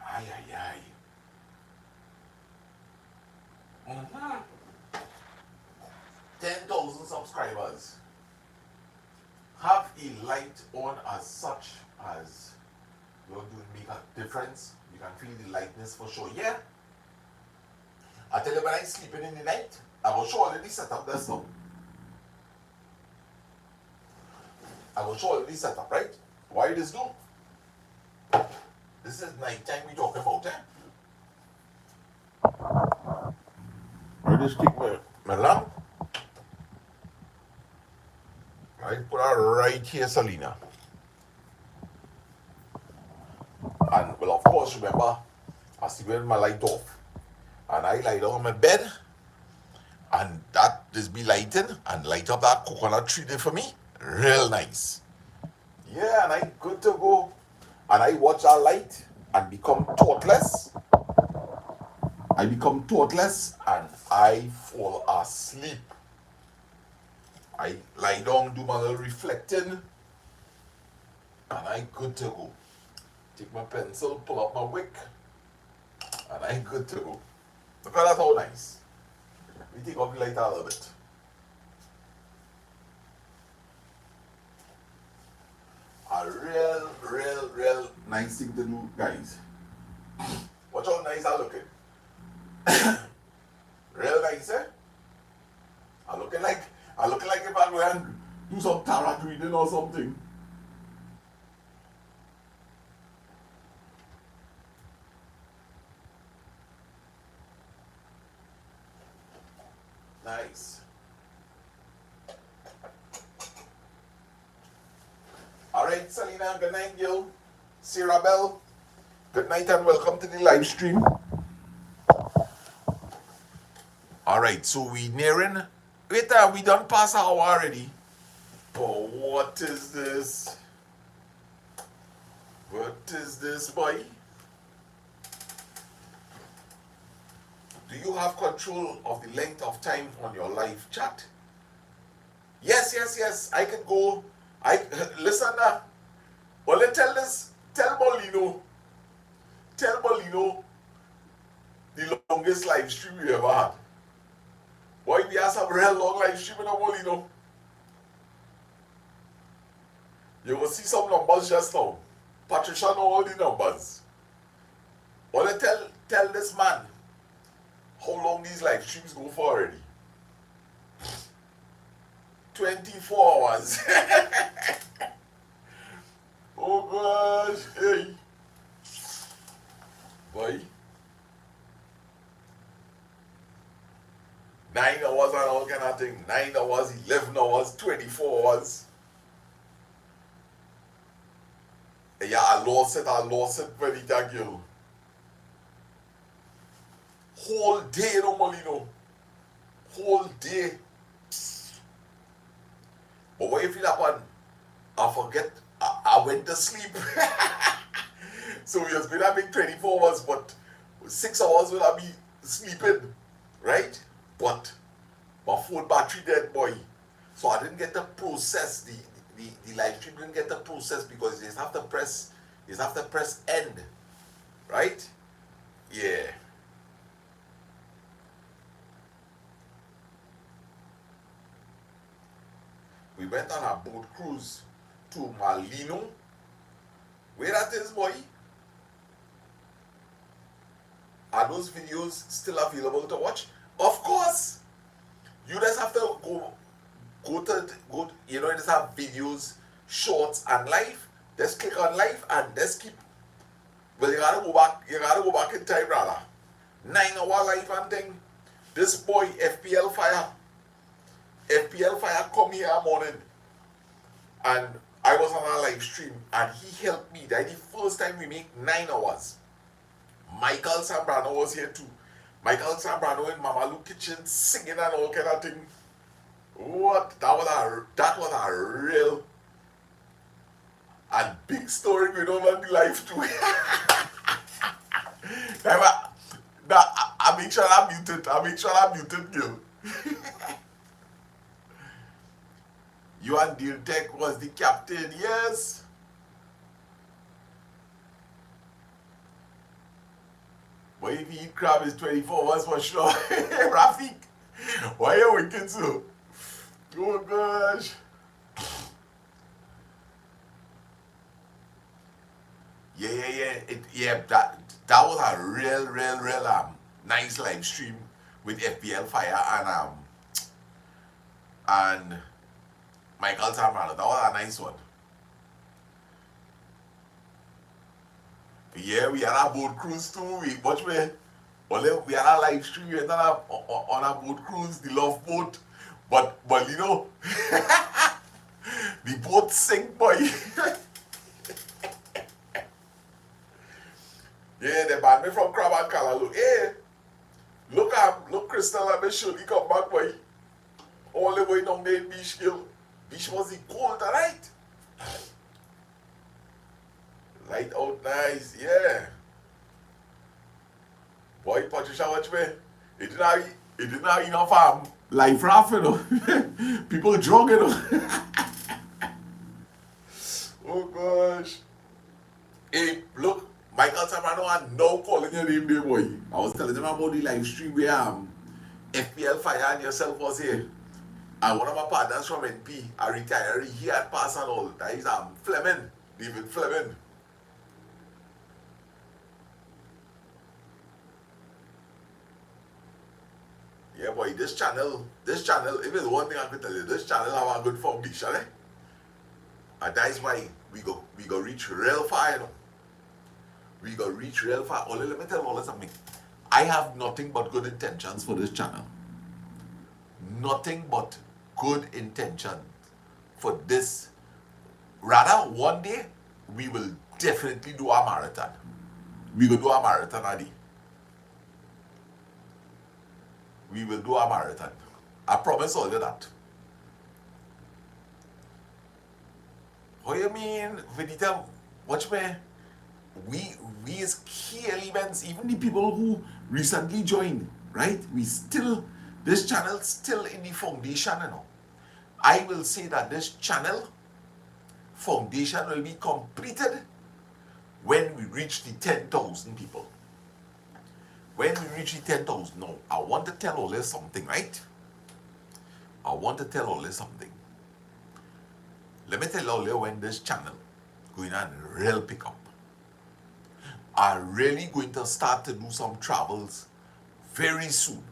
Ay. 10,000 subscribers. Have a light on as such as you're doing make a difference. You can feel the lightness for sure. Yeah. I tell you, when I'm sleeping in the night, I will show already set up this now. I will show already set up, right? Why this do? This is night time we talking about, I just take my lamp. I put her right here, Selena. And well, of course, remember, I see when my light off. And I lie down on my bed, and that just be lighting and light up that coconut tree there for me. Real nice. Yeah, and I good to go. And I watch that light and become thoughtless. I become thoughtless and I fall asleep. I lie down, do my little reflecting, and I good to go. Take my pencil, pull up my wick, and I good to go. Look at that, how nice. We take off the light a little bit. A real nice thing to do, guys. Watch how nice I looking. Real nice, eh? I looking like if I'm going to do some tarot reading or something. Nice. Alright, Selena, good night, Gil. Sarah Bell, good night and welcome to the live stream. Alright, so we nearing. Wait, we done pass an hour already. Oh, What is this? What is this, boy? Do you have control of the length of time on your live chat? Yes. I can go. Listen now. Well, tell Molino. Tell Molino the longest live stream we ever had. Boy, we have some real long live stream in Molino. You will see some numbers just now. Patricia know all the numbers. Well, tell this man how long these live streams go for already. 24 hours. Oh gosh, hey. Boy. 9 hours and all kind of thing. 9 hours, 11 hours, 24 hours. Yeah, I lost it very girl. Whole day, no Molino. Whole day. But what you feel upon? I forget, I went to sleep. So we was going to make 24 hours, but 6 hours will I be sleeping, right? But my phone battery dead, boy. So I didn't get to process the live stream, didn't get to process because you just have to press end, right? Yeah. We went on a boat cruise to Malino. Where that is, boy? Are those videos still available to watch? Of course. You just have to go, you know, just have videos, shorts, and live. Just click on live and just keep. Well, you gotta go back in time, brother. 9-hour live and thing. This boy, FPL Fire come here morning, and I was on a live stream, and he helped me. That's the first time we make 9 hours. Michael Sambrano was here too. Michael Sambrano in Mama Lou kitchen singing and all kind of thing. What? That was a real and big story going on in the life too. I make sure I'm muted, girl. You and Deal Tech was the captain, yes. But if you eat crab, it's 24 hours for sure. Rafik, why are you wicked so? Oh gosh. Yeah. That was a real nice live stream with FPL Fire and Michael Tamrano. That was a nice one. Yeah, we had a boat cruise too. We had a live stream. We went on a boat cruise, the Love Boat. But you know, the boat sink, boy. Yeah, they banned me from Crab and Callaloo. Hey, look, Crystal, let me show you come back, boy. All the way down there in Beach Hill. Beach was the cold, right? Light out nice, yeah. Boy, Patricia, watch me. It didn't have enough life raft, you know. People drunk, you know. Oh gosh. Hey, look, Michael Tamano and now calling your name there, boy. I was telling them about the live stream where FPL Fire and yourself was here. And one of my partners from NP, a retiree, he had passed and all. That is Fleming, David Fleming. Yeah, boy, this channel, if there's one thing I can tell you, this channel have a good foundation, eh? And that is why we go reach real far, you know. We go reach real far. Only let me tell you all something. I have nothing but good intentions for this channel. Nothing but good intention for this. Rather, one day, we will definitely do a marathon. We will do a marathon, Adi. We will do a marathon. I promise all of that. How you mean, Vedita? Watch me. We as key elements, even the people who recently joined, right? This channel still in the foundation, you know. I will say that this channel foundation will be completed when we reach the 10,000 people. When we reach the 10,000, no, I want to tell all this something, right? I want to tell all this something. Let me tell all you when this channel going on real pick up. I'm really going to start to do some travels very soon.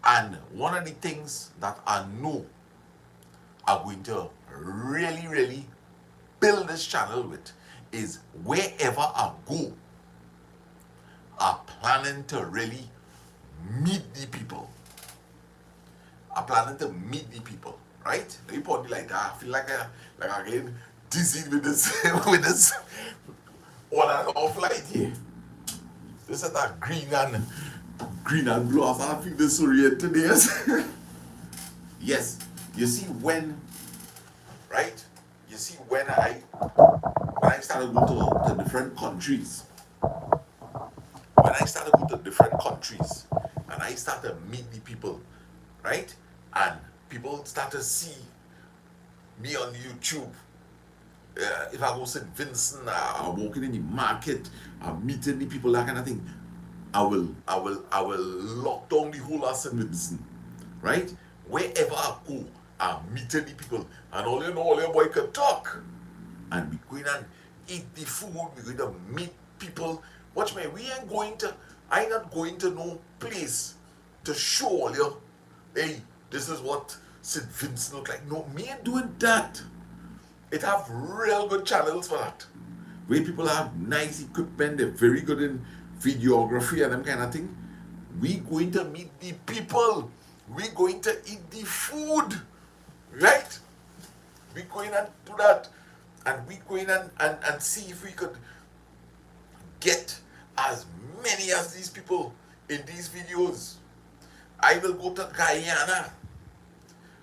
And one of the things that I know I'm going to really build this channel with is wherever I go, I'm planning to really meet the people. I'm planning to meet the people, right? Let me put it like that. I feel like I'm getting dizzy with this with this on and off light here. This is that green and blue. I feel disoriented today. Yes, you see when, right? You see when I started going to different countries. When I started going to different countries and I started to meet the people, right? And people start to see me on YouTube. If I go to St. Vincent, I'm walking in the market, I'm meeting the people, that kind of thing. I will lock down the whole of St. Vincent, right? Wherever I go, I'm meeting the people, and all your boy can talk, and we going and eat the food. We're going to meet people. Watch me. I'm not going to no place to show all you. Hey, this is what St. Vincent look like. No, me ain't doing that. It have real good channels for that. Where people have nice equipment, they're very good in videography and them kind of thing. We going to meet the people. We going to eat the food. Right? We going and do that. And we going and see if we could get as many as these people in these videos. I will go to Guyana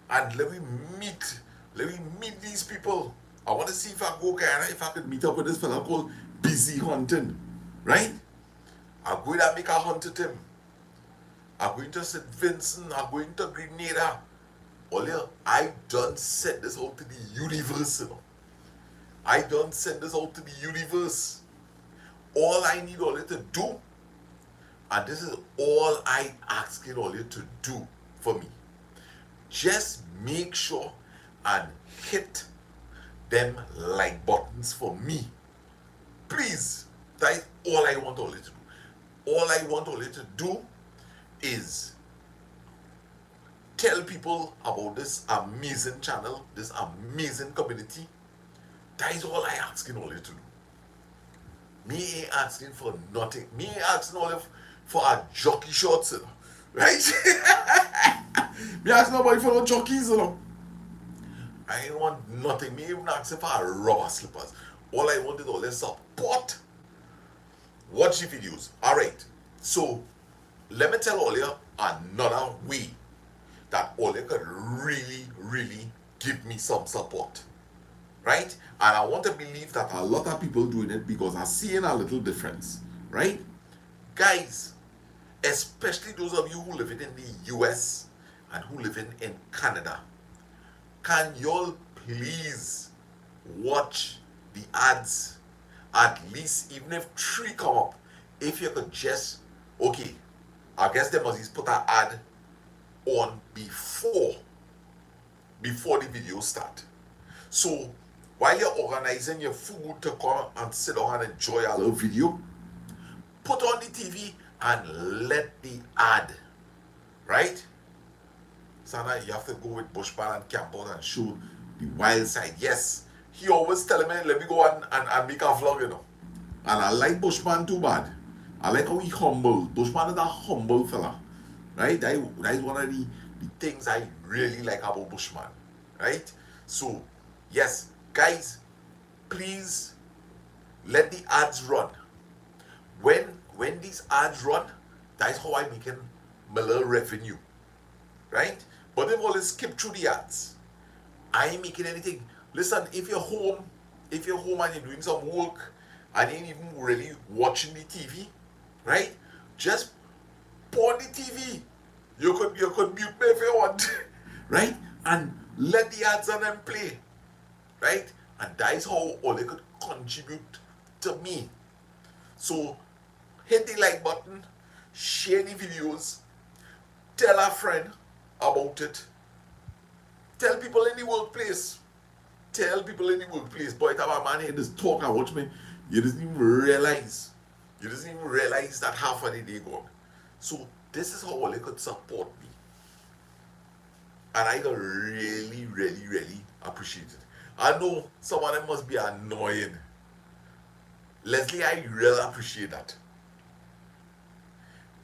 and let me meet these people. I want to see if I go Guyana, if I could meet up with this fella called Busy Hunting, right? I'm going to make a hunt with him. I'm going to St. Vincent, I'm going to Grenada. Well, I done send this out to the universe, you know. I done send this out to the universe. All I need all you to do, and this is all I asking all you to do for me. Just make sure and hit them like buttons for me. Please. That is all I want all you to do. All I want all you to do is tell people about this amazing channel, this amazing community. That is all I asking all you to do. Me ain't asking for nothing. Me ain't asking all of for a jockey shorts, you know. Right? Me asking nobody for no jockeys, you know. I ain't want nothing. Me even asking for a rubber slippers. All I want is all this support. Watch the videos. Alright. So let me tell all you another way that all you could really give me some support. Right? And I want to believe that a lot of people doing it because I'm seeing a little difference. Right? Guys, especially those of you who live in the US and who live in Canada, can y'all please watch the ads? At least, even if 3 come up, if you could just, okay, I guess they must put an ad on before the video start. So while you're organizing your food to come and sit down and enjoy a little video, put on the TV and let the ad, right? Sana, you have to go with Bushman and camp out and show the wild side. Yes, he always telling me, let me go and make a vlog, you know. And I like Bushman too bad. I like how he humble. Bushman is a humble fella, right? That is one of the things I really like about Bushman, right? So, yes, guys, please let the ads run. When these ads run, that is how I'm making my little revenue, right? But if all skip through the ads, I ain't making anything. Listen, if you're home, and you're doing some work and you ain't even really watching the TV, right? Just put on the TV. You could mute me if you want, right? And let the ads on them play, right? And that is how all they could contribute to me. So hit the like button, share the videos, tell a friend about it, tell people in the workplace. Tell people in the workplace, boy, have a man here just talk and watch me. You doesn't even realize. You doesn't even realize that half of the day gone. So this is how all they could support me. And I got really, really, really appreciate it. I know some of them must be annoying. Leslie, I really appreciate that.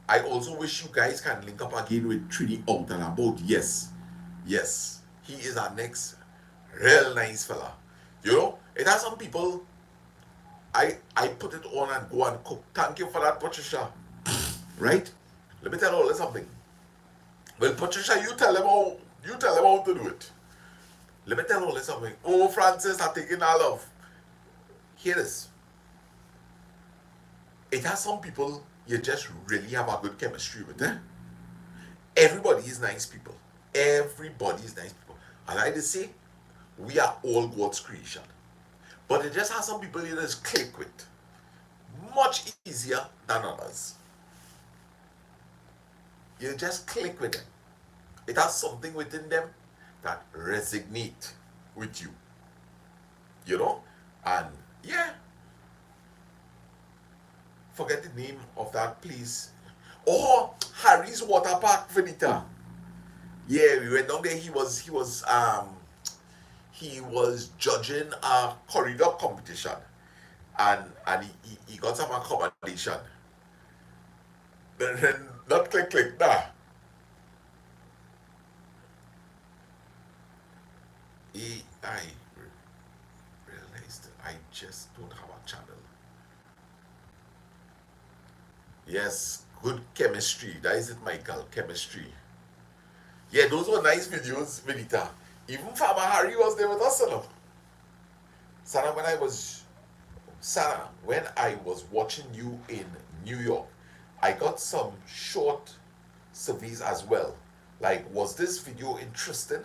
I also wish you guys can link up again with Trini out and about. Yes. Yes. He is our next real nice fella. You know, it has some people I put it on and go and cook. Thank you for that, Patricia. Right? Let me tell you all something. Well, Patricia, you tell them how to do it. Let me tell you all something. Oh, Francis, I'm taking all of. Hear this. It has some people you just really have a good chemistry with, eh? Everybody is nice people. Everybody is nice people. And I just say, we are all God's creation. But it just has some people you just click with. Much easier than others. You just click with them. It has something within them that resonate with you. You know? And yeah. Forget the name of that place. Oh, Harry's Water Park, Venita. Yeah, we went down there. He was judging a corridor competition, and he got some accommodation. Then not click nah. I realized I just don't have a channel. Yes, good chemistry. That is it, Michael. Chemistry. Yeah, those were nice videos, Venita. Even Farmer Harry was there with us, you know. Sarah, when I was watching you in New York, I got some short surveys as well. Like, was this video interesting?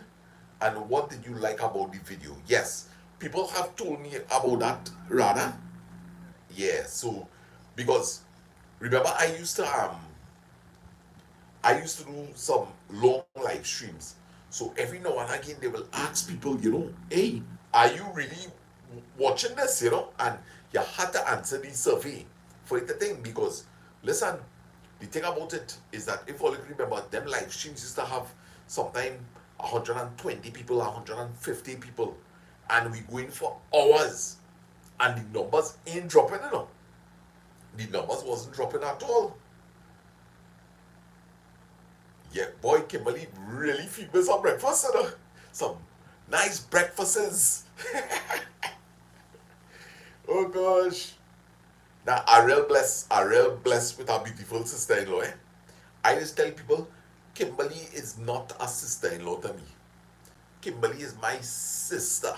And what did you like about the video? Yes, people have told me about that, rather. Yeah, so, because, remember I used to do some long live streams. So every now and again they will ask people, you know, hey, are you really watching this, you know? And you had to answer the survey for it to think, because listen, the thing about it is that if all you remember, them live streams used to have sometime 120 people, 150 people, and we going for hours, and the numbers ain't dropping, you know. The numbers wasn't dropping at all. Yeah, boy, Kimberly really feed me some breakfast, you know? Some nice breakfasts. Oh gosh. Now, I real blessed with a beautiful sister-in-law, eh? I just tell people, Kimberly is not a sister-in-law to me. Kimberly is my sister.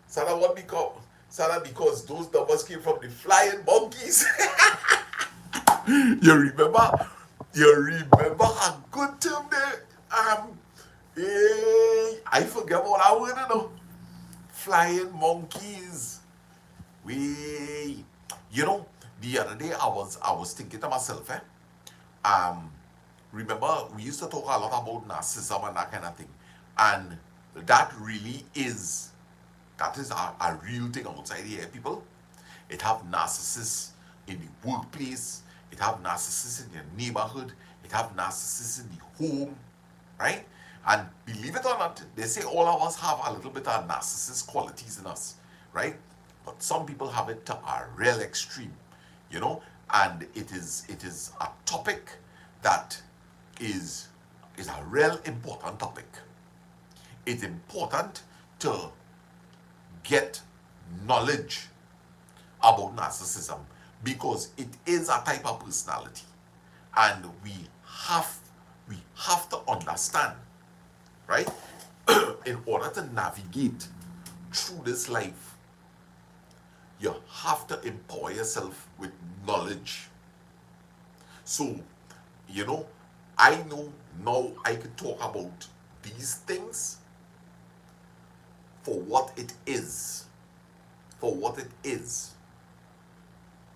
Sarah, because those numbers came from the flying monkeys. You remember? You remember a good term there? I forget what I word, you know. Flying monkeys. You know, the other day I was thinking to myself, remember we used to talk a lot about narcissism and that kind of thing, and that really is a real thing outside here, people. It have narcissists in the workplace, it have narcissists in your neighborhood, it have narcissists in the home, right? And believe it or not, they say all of us have a little bit of narcissist qualities in us, right? But some people have it to a real extreme, you know? And it is a topic that is a real important topic. It's important to get knowledge about narcissism, because it is a type of personality, and we have to understand, right? In order to navigate through this life, you have to empower yourself with knowledge. So, I know now I can talk about these things for what it is. For what it is.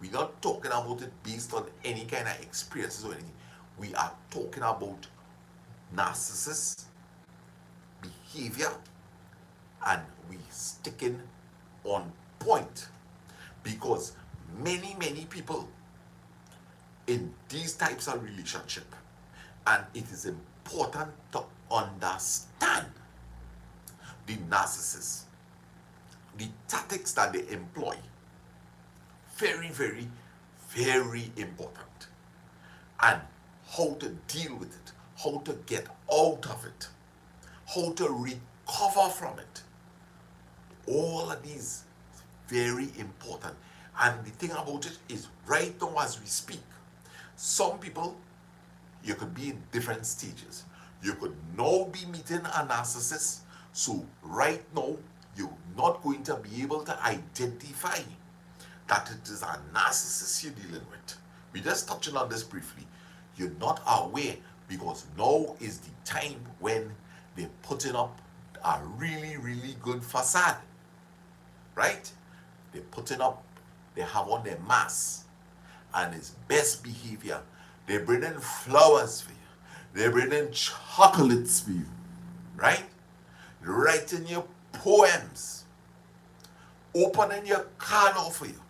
We're not talking about it based on any kind of experiences or anything. We are talking about narcissist behavior, and we sticking on point, because many people in these types of relationship, and it is important to understand the narcissist, the tactics that they employ. Very, very, very important. And how to deal with it, how to get out of it, how to recover from it. All of these very important. And the thing about it is, right now as we speak, some people, you could be in different stages. You could now be meeting a narcissist. So right now, you're not going to be able to identify that it is a narcissist you're dealing with. We're just touching on this briefly. You're not aware, because now is the time when they're putting up a really, really good facade. Right? They're putting up, they have on their mask, and it's best behavior. They're bringing flowers for you. They're bringing chocolates for you. Right? Writing your poems. Opening your car door for you.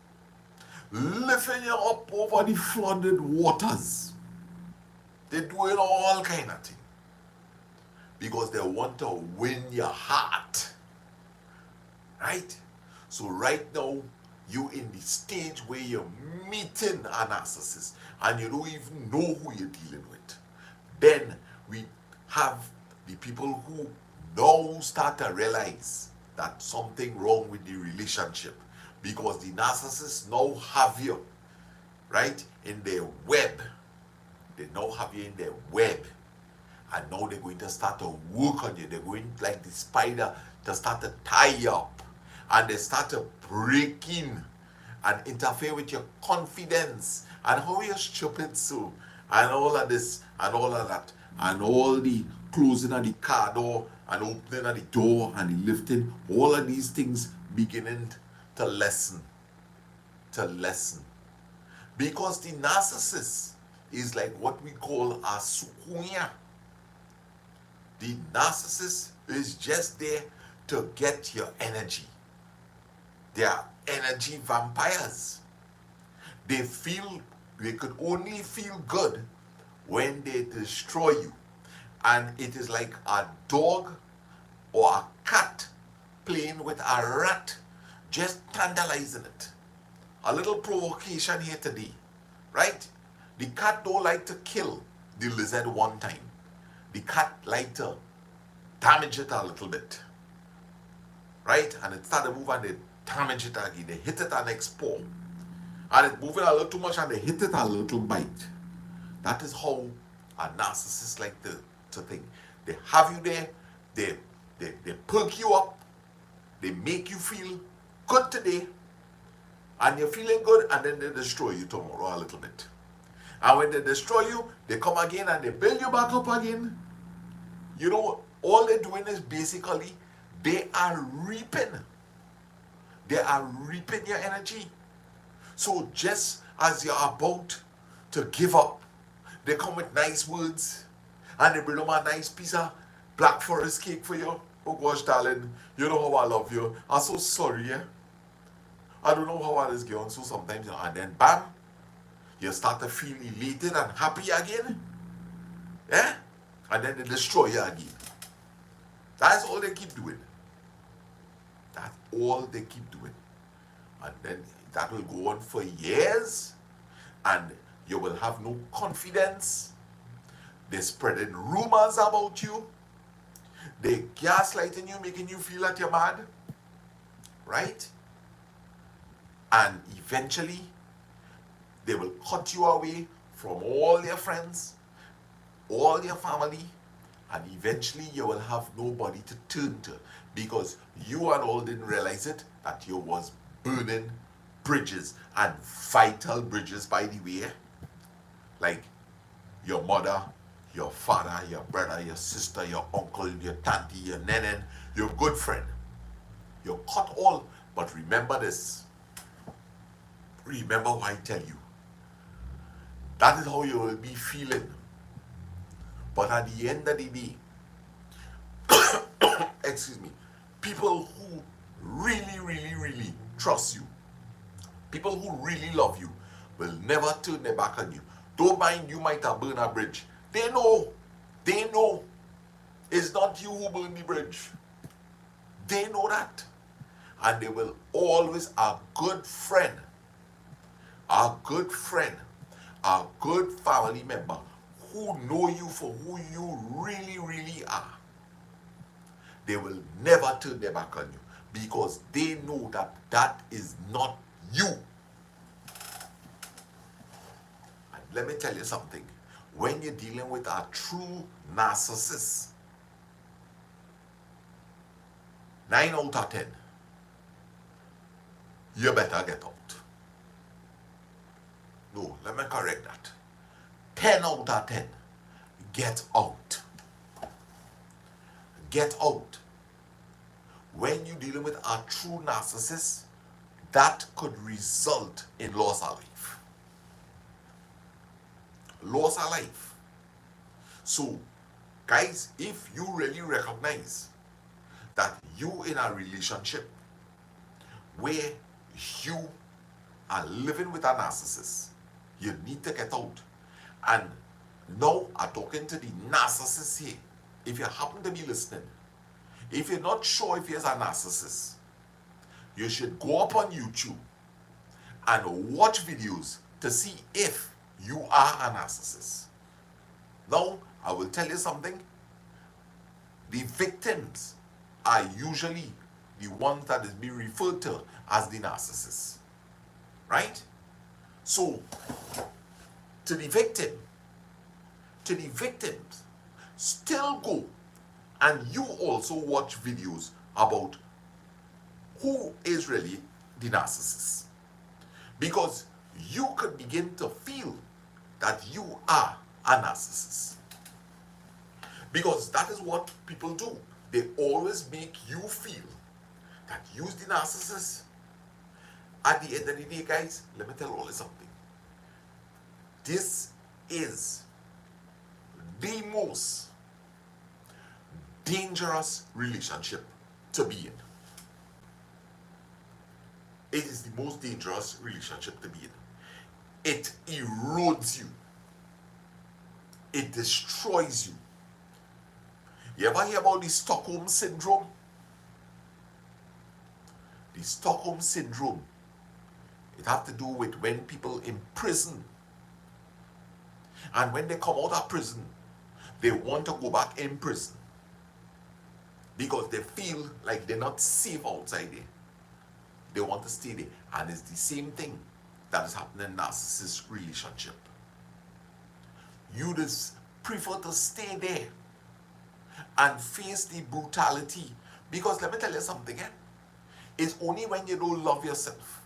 Lifting you up over the flooded waters. They're doing all kind of things because they want to win your heart. Right? So right now, you in the stage where you're meeting a narcissist and you don't even know who you're dealing with. Then we have the people who now start to realize that something wrong with the relationship, because the narcissists now have you, right, in their web. They now have you in their web. And now they're going to start to work on you. They're going, like the spider, to start to tie you up. And they start to break in and interfere with your confidence. And how you're stupid so. And all of this, and all of that. And all the closing of the car door, and opening of the door, and the lifting. All of these things beginning to lessen. Because the narcissist is like what we call a sukunya. The narcissist is just there to get your energy. They are energy vampires. They could only feel good when they destroy you. And it is like a dog or a cat playing with a rat, just tantalizing it. A little provocation here today, right? The cat don't like to kill the lizard one time. The cat like to damage it a little bit, right? And it start to move and they damage it again. They hit it an paw. And it's moving a little too much and they hit it a little bite. That is how a narcissist like to think. They have you there, they perk you up, they make you feel good today, and you're feeling good, and then they destroy you tomorrow a little bit. And when they destroy you, they come again and they build you back up again. You know, all they're doing is basically, they are reaping. They are reaping your energy. So just as you're about to give up, they come with nice words, and they bring them a nice piece of Black Forest cake for you. Oh gosh, darling, you know how I love you. I'm so sorry, yeah? I don't know how I is going, so sometimes, and then bam, you start to feel elated and happy again. Yeah? And then they destroy you again. That's all they keep doing. That's all they keep doing. And then that will go on for years, and you will have no confidence. They're spreading rumors about you. They're gaslighting you, making you feel that you're mad. Right? And eventually, they will cut you away from all your friends, all your family, And eventually you will have nobody to turn to, because you and all didn't realize it, that you was burning bridges, and vital bridges, by the way, like your mother, your father, your brother, your sister, your uncle, your auntie, your nenen, your good friend. You cut all, but remember this. Remember what I tell you. That is how you will be feeling. But at the end of the day, excuse me, people who really, really, really trust you, people who really love you, will never turn their back on you. Don't mind you might have burned a bridge. They know. They know. It's not you who burned the bridge. They know that. And they will always, a good friend, a good family member who know you for who you really, really are, they will never turn their back on you, because they know that that is not you. And let me tell you something. When you're dealing with a true narcissist, 9 out of 10, you better get out. No, let me correct that. 10 out of 10, get out. Get out. When you're dealing with a true narcissist, that could result in loss of life. Loss of life. So, guys, if you really recognize that you in a relationship where you are living with a narcissist, you need to get out. And now I'm talking to the narcissist here. If you happen to be listening, if you're not sure if he's a narcissist, you should go up on YouTube and watch videos to see if you are a narcissist. Now, I will tell you something. The victims are usually the ones that is being referred to as the narcissists. Right? So, to the victims, still go and you also watch videos about who is really the narcissist. Because you could begin to feel that you are a narcissist. Because that is what people do. They always make you feel that you're the narcissist. At the end of the day, guys, let me tell you all something. This is the most dangerous relationship to be in. It is the most dangerous relationship to be in. It erodes you. It destroys you. You ever hear about the Stockholm Syndrome? The Stockholm Syndrome. It has to do with when people in prison, and when they come out of prison, they want to go back in prison because they feel like they're not safe outside there. They want to stay there. And it's the same thing that is happening in a narcissist relationship. You just prefer to stay there and face the brutality. Because let me tell you something, it's only when you don't love yourself.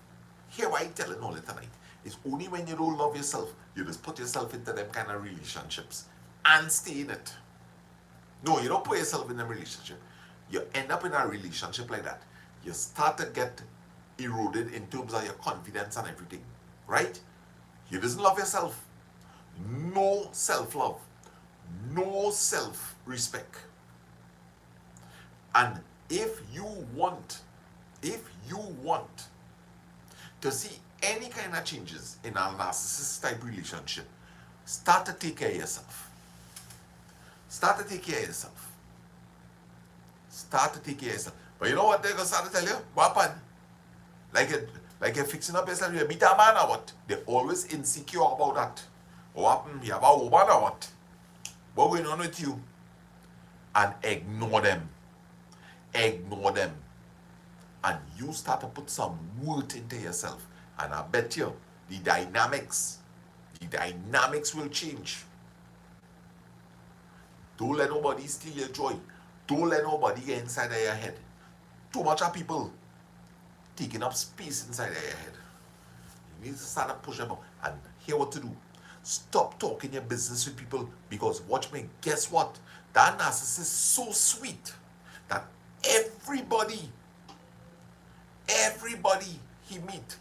Hear what I'm telling all the tonight. It's only when you don't love yourself, you just put yourself into them kind of relationships and stay in it. No, you don't put yourself in a relationship. You end up in a relationship like that. You start to get eroded in terms of your confidence and everything. Right? You just love yourself. No self-love. No self-respect. And if you want to see any kind of changes in a narcissist type relationship, start to take care of yourself. Start to take care of yourself. Start to take care of yourself. But you know what they're going to start to tell you? What happened? Like you're fixing up yourself, you beat a man or what? They're always insecure about that. What happened? You have a woman or what? What's going on with you? And ignore them. Ignore them. And you start to put some worth into yourself. And I bet you, the dynamics will change. Don't let nobody steal your joy. Don't let nobody get inside of your head. Too much of people taking up space inside of your head. You need to start to push them up and hear what to do. Stop talking your business with people, because watch me, guess what? That narcissist is so sweet that everybody he meet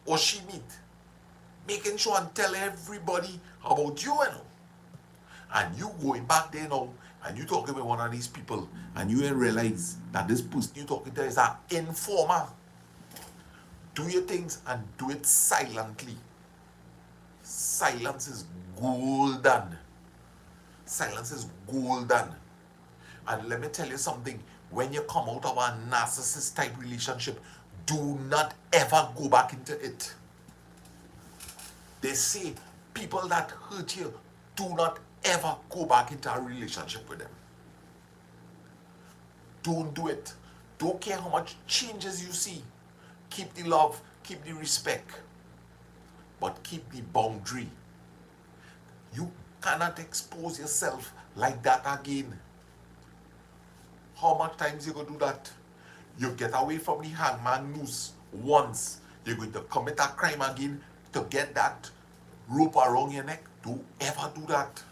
or she meet, making sure and tell everybody about you, and you going back there now and you talking with one of these people and you ain't realize that this person you talking to is an informer. Do your things and do it silently. Silence is golden. Silence is golden. And let me tell you something, when you come out of a narcissist type relationship, do not ever go back into it. They say people that hurt you, do not ever go back into a relationship with them. Don't do it. Don't care how much changes you see. Keep the love, keep the respect, but keep the boundary. You cannot expose yourself like that again. How much times you gonna do that? You get away from the hangman noose once, you're going to commit a crime again to get that rope around your neck. Don't ever do that.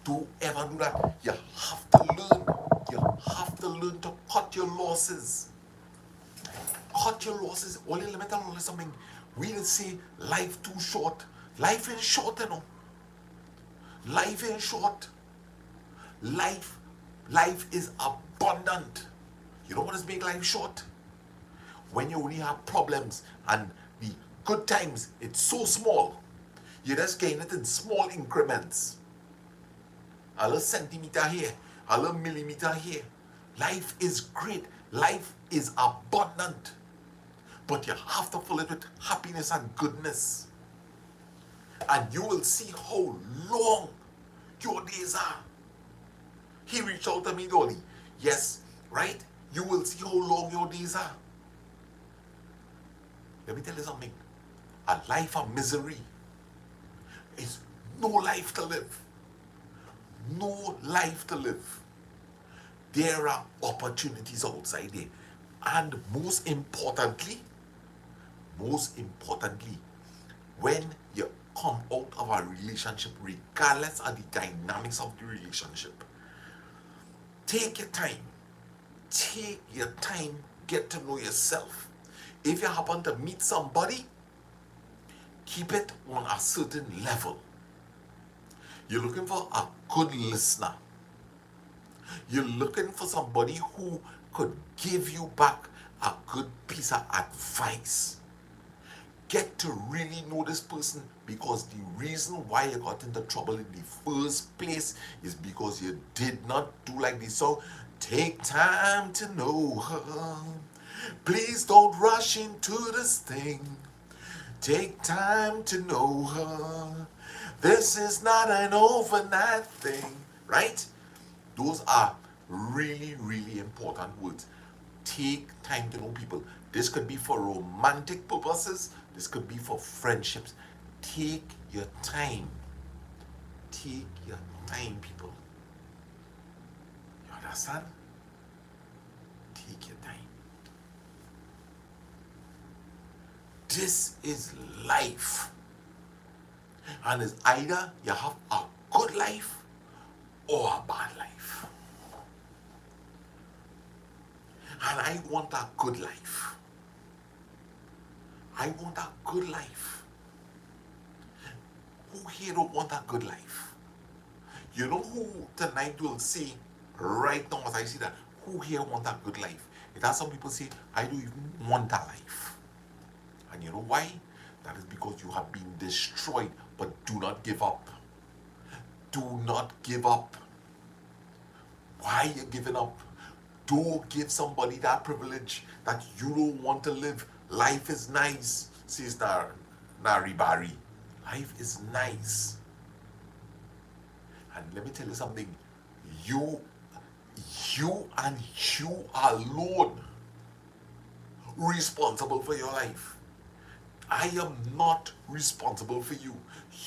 Don't ever do that. You have to learn. You have to learn to cut your losses. Cut your losses. Only let me tell you something. We didn't say life too short. Life is short, you know. Life is short. Life is abundant. You know what is make life short? When you only have problems and the good times, it's so small. You just gain it in small increments. A little centimeter here, a little millimeter here. Life is great. Life is abundant. But you have to fill it with happiness and goodness. And you will see how long your days are. He reached out to me, Dolly. Yes, right? You will see how long your days are. Let me tell you something. A life of misery is no life to live. No life to live. There are opportunities outside there. And most importantly, when you come out of a relationship, regardless of the dynamics of the relationship, take your time. Take your time, get to know yourself. If you happen to meet somebody, keep it on a certain level. You're looking for a good listener. You're looking for somebody who could give you back a good piece of advice. Get to really know this person, because the reason why you got into trouble in the first place is because you did not do like this. So take time to know her. Please don't rush into this thing. Take time to know her. This is not an overnight thing, right? Those are really, really important words. Take time to know people. This could be for romantic purposes. This could be for friendships. Take your time. Take your time, people. You understand? Take your time. This is life. And it's either you have a good life or a bad life. And I want a good life. I want a good life. Who here don't want a good life? You know who tonight will say, right now as I see that, who here want a good life? It has some people say, I don't even want a life. And you know why? That is because you have been destroyed. But do not give up. Do not give up. Why are you giving up? Don't give somebody that privilege that you don't want to live. Life is nice, says Naribari. Life is nice. And let me tell you something. You and you alone responsible for your life. I am not responsible for you.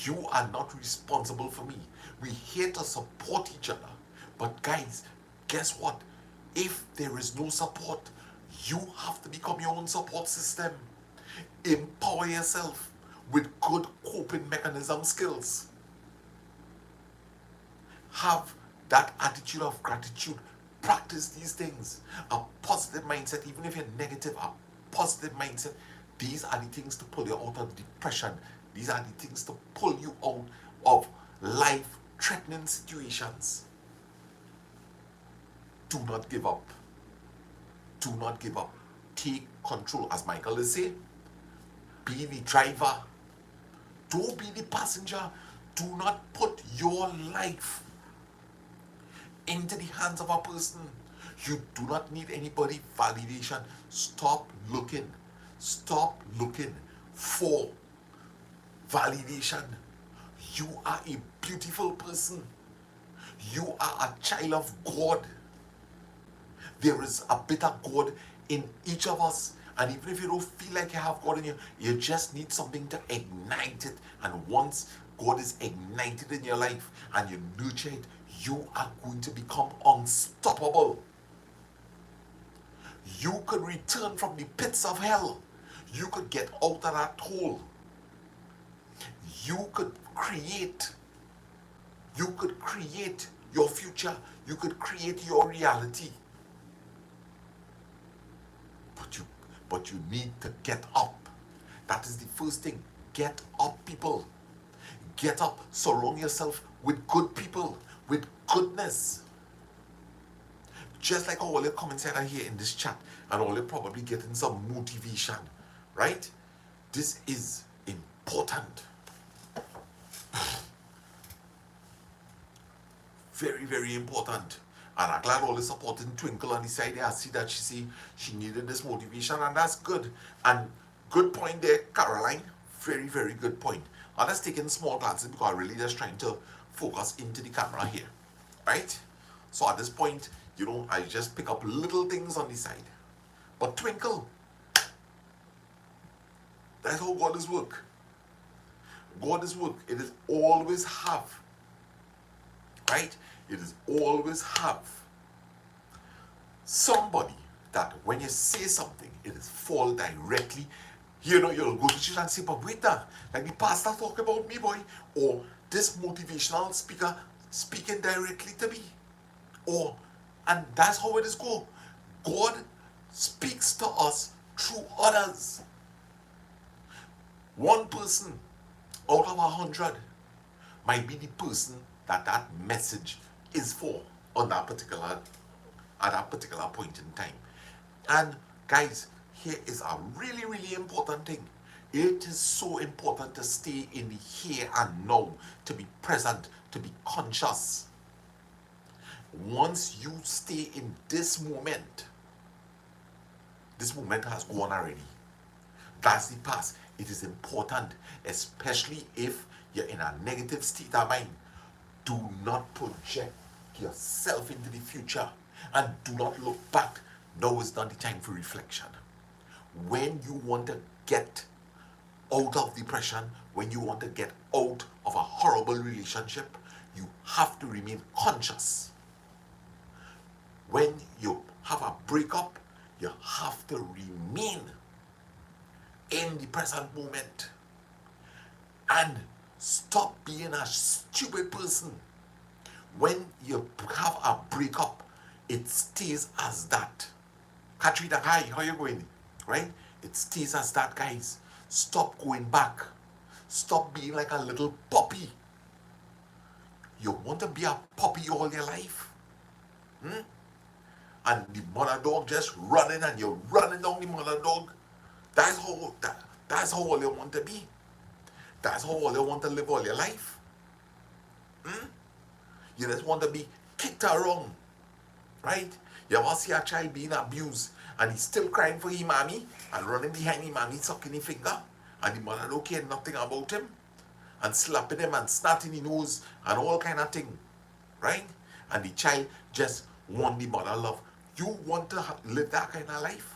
You are not responsible for me. We here to support each other. But guys, guess what? If there is no support, you have to become your own support system. Empower yourself with good coping mechanism skills. Have that attitude of gratitude. Practice these things. A positive mindset, even if you're negative, a positive mindset. These are the things to pull you out of depression. These are the things to pull you out of life-threatening situations. Do not give up. Do not give up. Take control. As Michael is saying, be the driver. Don't be the passenger. Do not put your life into the hands of a person. You do not need anybody validation. Stop looking. Stop looking for validation. You are a beautiful person. You are a child of God. There is a bit of God in each of us. And even if you don't feel like you have God in you, you just need something to ignite it. And once God is ignited in your life and you nurture it, you are going to become unstoppable. You could return from the pits of hell. You could get out of that hole. You could create. You could create your future. You could create your reality. But you need to get up. That is the first thing. Get up, people. Get up. Surround yourself with good people, with goodness. Just like all your comments that are here in this chat, and all you're probably getting some motivation, right? This is important. Very, very important. And I'm glad all the supporting Twinkle on the side there. I see that she needed this motivation, and that's good. And good point there, Caroline. Very, very good point. I'm just taking small glances because I'm really just trying to focus into the camera here, right? So at this point, I just pick up little things on the side. But Twinkle, that's how God is work. God is work. It is always have, right? It is always have somebody that when you say something, it is fall directly. You'll go to church and say, but wait there, like the pastor talk about me, boy, or this motivational speaker speaking directly to me. And that's how it is go. God speaks to us through others. One person out of 100 might be the person that message is for at that particular point in time. And guys, here is a really, really important thing. It is so important to stay in the here and now, to be present, to be conscious. Once you stay in this moment has gone already. That's the past. It is important, especially if you're in a negative state of mind. Do not project yourself into the future, and do not look back. Now is not the time for reflection. When you want to get out of depression, when you want to get out of a horrible relationship, you have to remain conscious. When you have a breakup, you have to remain in the present moment and stop being a stupid person. When you have a breakup, it stays as that. Katrina, hi, how you going? Right? It stays as that, guys. Stop going back. Stop being like a little puppy. You want to be a puppy all your life? And the mother dog just running and you're running down the mother dog. That's how all you want to be. That's how all you want to live all your life. You just want to be kicked around, right? You ever see a child being abused and he's still crying for his mommy and running behind his mommy sucking his finger, and the mother don't care nothing about him and slapping him and snatching his nose and all kind of thing, right? And the child just want the mother love. You want to live that kind of life?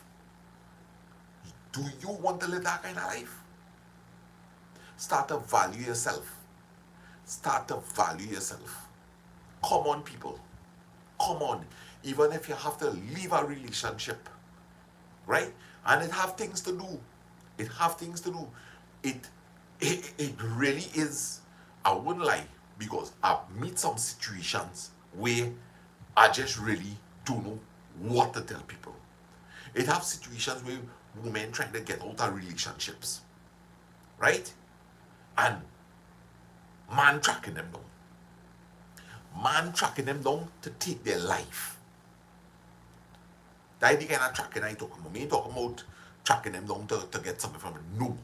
Do you want to live that kind of life? Start to value yourself. Start to value yourself. Come on, people. Come on. Even if you have to leave a relationship, right? And it have things to do. It have things to do. It really is. I wouldn't lie, because I've met some situations where I just really don't know what to tell people. It have situations where women trying to get out of relationships, right? And man tracking them down. Man tracking them down to take their life. That's the kind of tracking I talking about. Me ain't talking about tracking them down to get something from it. No.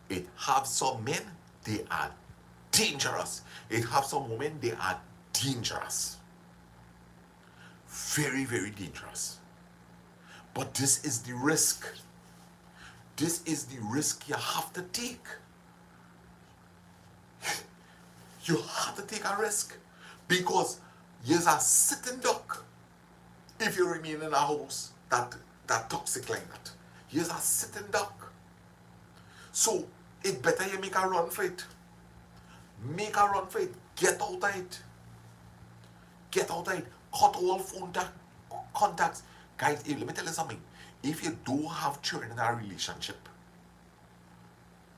It have some men, they are dangerous. It have some women, they are dangerous. Very, very dangerous. But this is the risk. This is the risk you have to take. You have to take a risk, because you're a sitting duck if you remain in a house that toxic like that. You're a sitting duck. So it better you make a run for it. Make a run for it. Get out of it. Get out of it. Cut all phone contacts. Guys, let me tell you something. If you don't have children in a relationship,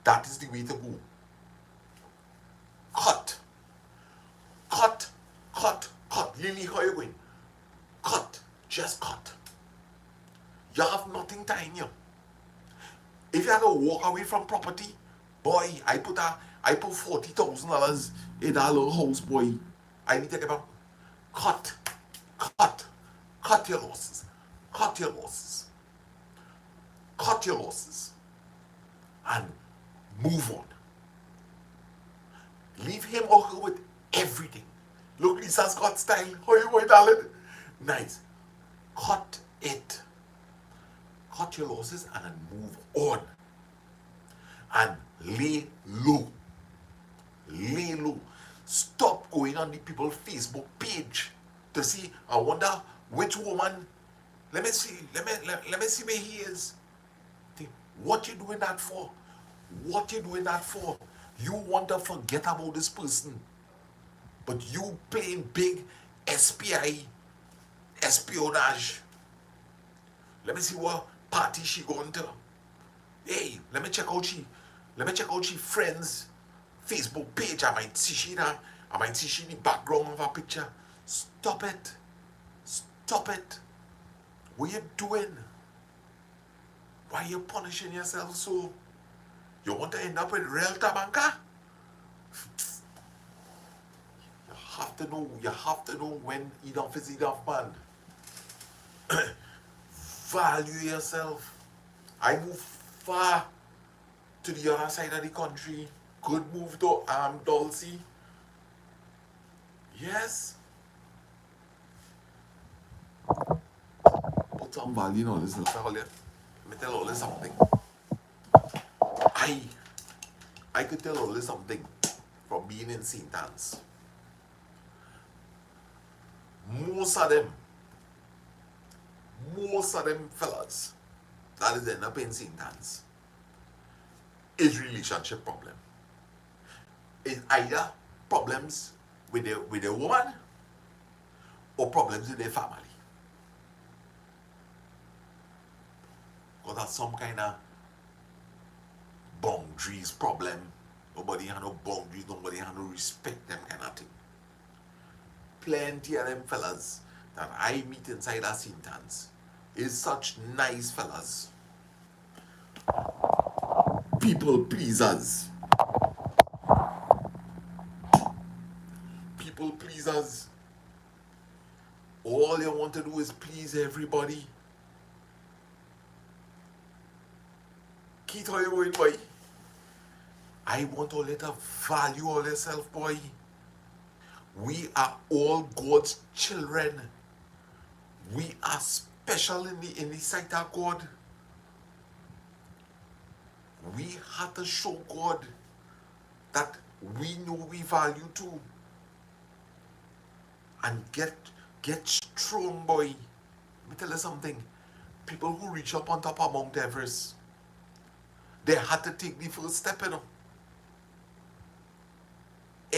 that is the way to go. Cut. Cut. Cut. Cut. Lily, how are you going? Cut. Just cut. You have nothing tying you. If you have to walk away from property, boy, I put $40,000 in that little house, boy. I need to get up. Cut. Cut. Cut your losses. Cut your losses. Cut your losses. And move on. Leave him or her with everything. Look, Lisa Scott style. How you going, darling? Nice. Cut it. Cut your losses and move on. And lay low. Lay low. Stop going on the people's Facebook page to see, I wonder which woman. Let me see where he is. What you doing that for? What you doing that for? You want to forget about this person, but you playing big SPI, espionage. Let me see what party she going to. Hey, let me check out she friends Facebook page. I might see she in the background of her picture. Stop it. Stop it. What you doing? Why you punishing yourself so? You want to end up with real tabanka? You have to know when enough is enough, man. Value yourself. I moved far to the other side of the country. Good move to Dulcie. Yes. Put some value on this. Let me tell all this something. I could tell all this something from being in St. Anne's. Most of them fellas that is end up in St. Anne's is relationship problem. It's either problems with the woman or problems with their family. Because that's some kind of boundaries problem. Nobody have no boundaries, nobody have no respect, them kind of thing. Plenty of them fellas that I meet inside our St. Anne's is such nice fellas. People pleasers. People pleasers. All you want to do is please everybody. Keep how you going, boy. I want all you to value all yourself, boy. We are all God's children. We are special in the sight of God. We have to show God that we know we value too. And get strong, boy. Let me tell you something. People who reach up on top of Mount Everest, they had to take the first step, you know.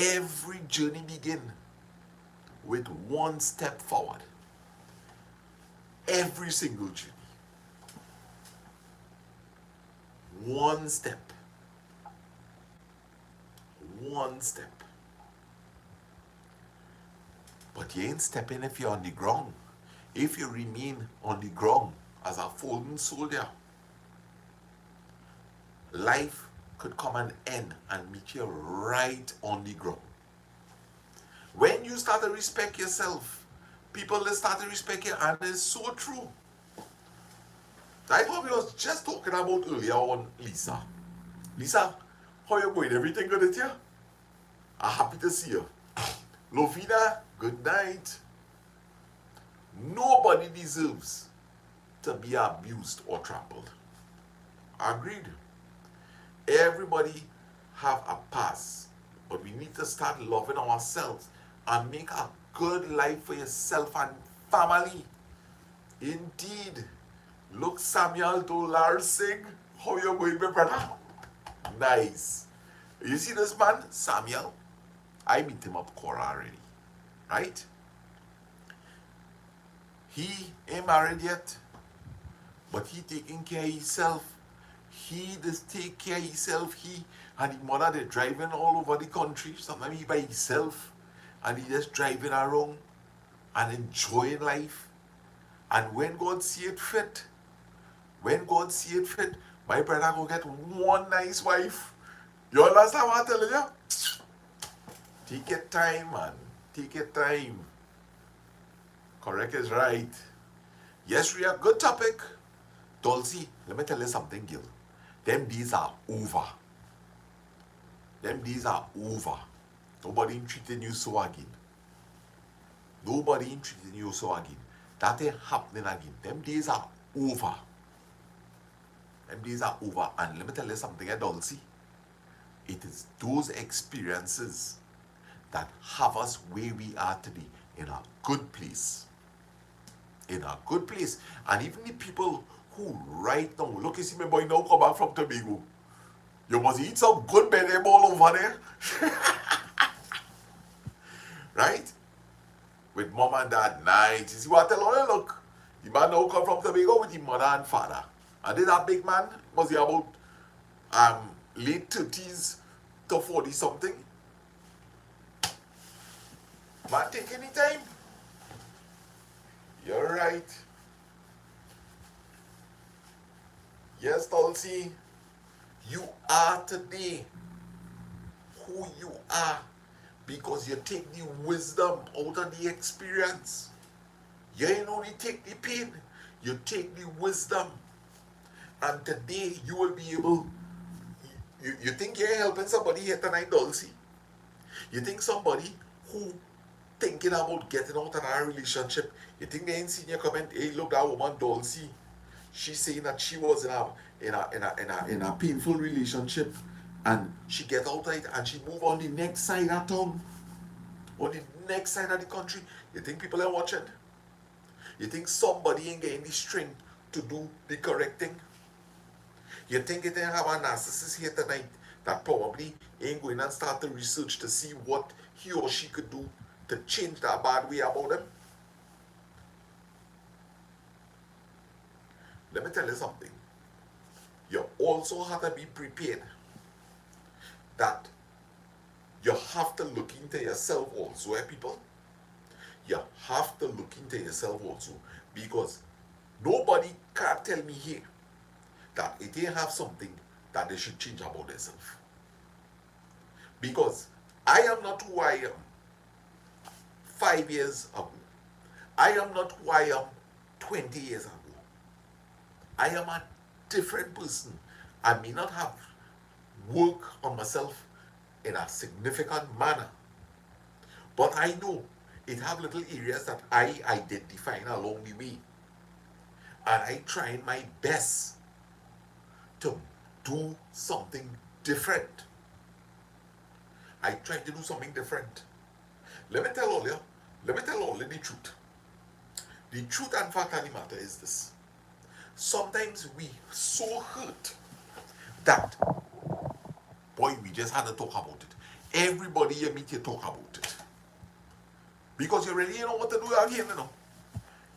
Every journey begins with one step forward. Every single journey. One step. One step. But you ain't stepping if you're on the ground. If you remain on the ground as a fallen soldier, life could come and end and meet you right on the ground. When you start to respect yourself, people will start to respect you, and it's so true. That's what we was just talking about earlier on Lisa. Lisa, how you going? Everything good with you? I'm happy to see you. Lovina, good night. Nobody deserves to be abused or trampled. Agreed. Everybody have a past, but we need to start loving ourselves and make a good life for yourself and family. Indeed. Look, Samuel Dolar sing. How you going, my brother? Nice. You see this man, Samuel? I meet him up Cora already, right? He ain't married yet, but he taking care of himself. He just take care of himself. He and his mother, they driving all over the country. Sometimes he by himself, and he just driving around and enjoying life. And when God see it fit, my brother go get one nice wife. You understand what I'm telling you? Take your time, man. Take your time. Correct is right. Yes, we are good topic. Dulcie, let me tell you something, Gil. Them days are over. Them days are over. Nobody ain't treating you so again. Nobody ain't treating you so again. That ain't happening again. Them days are over. Them days are over. And let me tell you something, Dulcie. It is those experiences that have us where we are today, in a good place. In a good place. And even the people who right now, look, you see my boy now come back from Tobago. You must eat some good belly ball over there. Right? With mom and dad, nice. You see what I tell you? Look, the man now come from Tobago with his mother and father. And this that big man, was he about late 30s to 40 something? Man, take any time. You're right. Yes, Dulcie. You are today who you are because you take the wisdom out of the experience. You ain't only take the pain, you take the wisdom. And today you will be able, you think you're helping somebody here tonight, Dulcie? You think somebody who thinking about getting out of a relationship, you think they ain't seen you comment, hey, look, that woman Dulcie, she's saying that she was in a painful relationship and she get out of it and she move on the next side of town, on the next side of the country. You think people are watching? You think somebody ain't getting the strength to do the correct thing? You think it ain't have a narcissist here tonight that probably ain't going and start to research to see what he or she could do to change that bad way about them? Let me tell you something. You also have to be prepared that you have to look into yourself also, people. You have to look into yourself also, because nobody can tell me here that it ain't have something that they should change about themselves. Because I am not who I am 5 years ago. I am not who I am 20 years ago. I am a different person. I may not have worked on myself in a significant manner, but I know it have little areas that I identify along the way. And I try my best to do something different. I try to do something different. Let me tell all you the truth. The truth and fact of the matter is this. Sometimes we so hurt that, boy, we just had to talk about it. Everybody you meet, you talk about it. Because you really know what to do again, you know.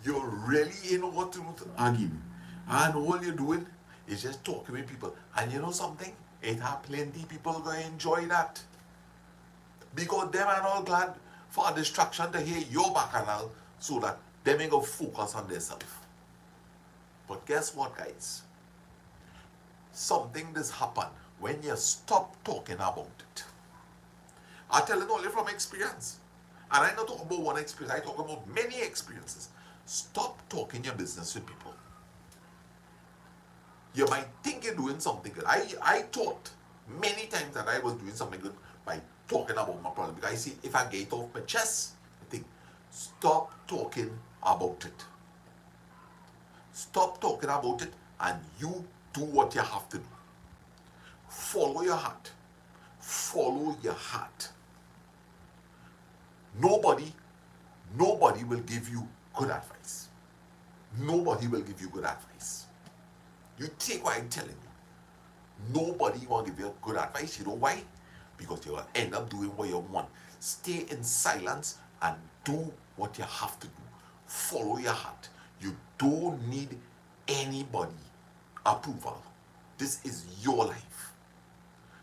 You really know what to do again. And all you're doing is just talking with people. And you know something? It have plenty people going to enjoy that. Because them are all glad for a distraction to hear your bacchanal so that they may go focus on themselves. But guess what, guys? Something does happen when you stop talking about it. I tell it only from experience. And I not talk about one experience, I talk about many experiences. Stop talking your business with people. You might think you're doing something good. I thought many times that I was doing something good by talking about my problem. Because I see if I get off my chest, I think, stop talking about it. Stop talking about it and you do what you have to do. Follow your heart. Follow your heart. Nobody will give you good advice. Nobody will give you good advice. You take what I'm telling you. Nobody will give you good advice. You know why? Because you will end up doing what you want. Stay in silence and do what you have to do. Follow your heart. You don't need anybody approval. This is your life.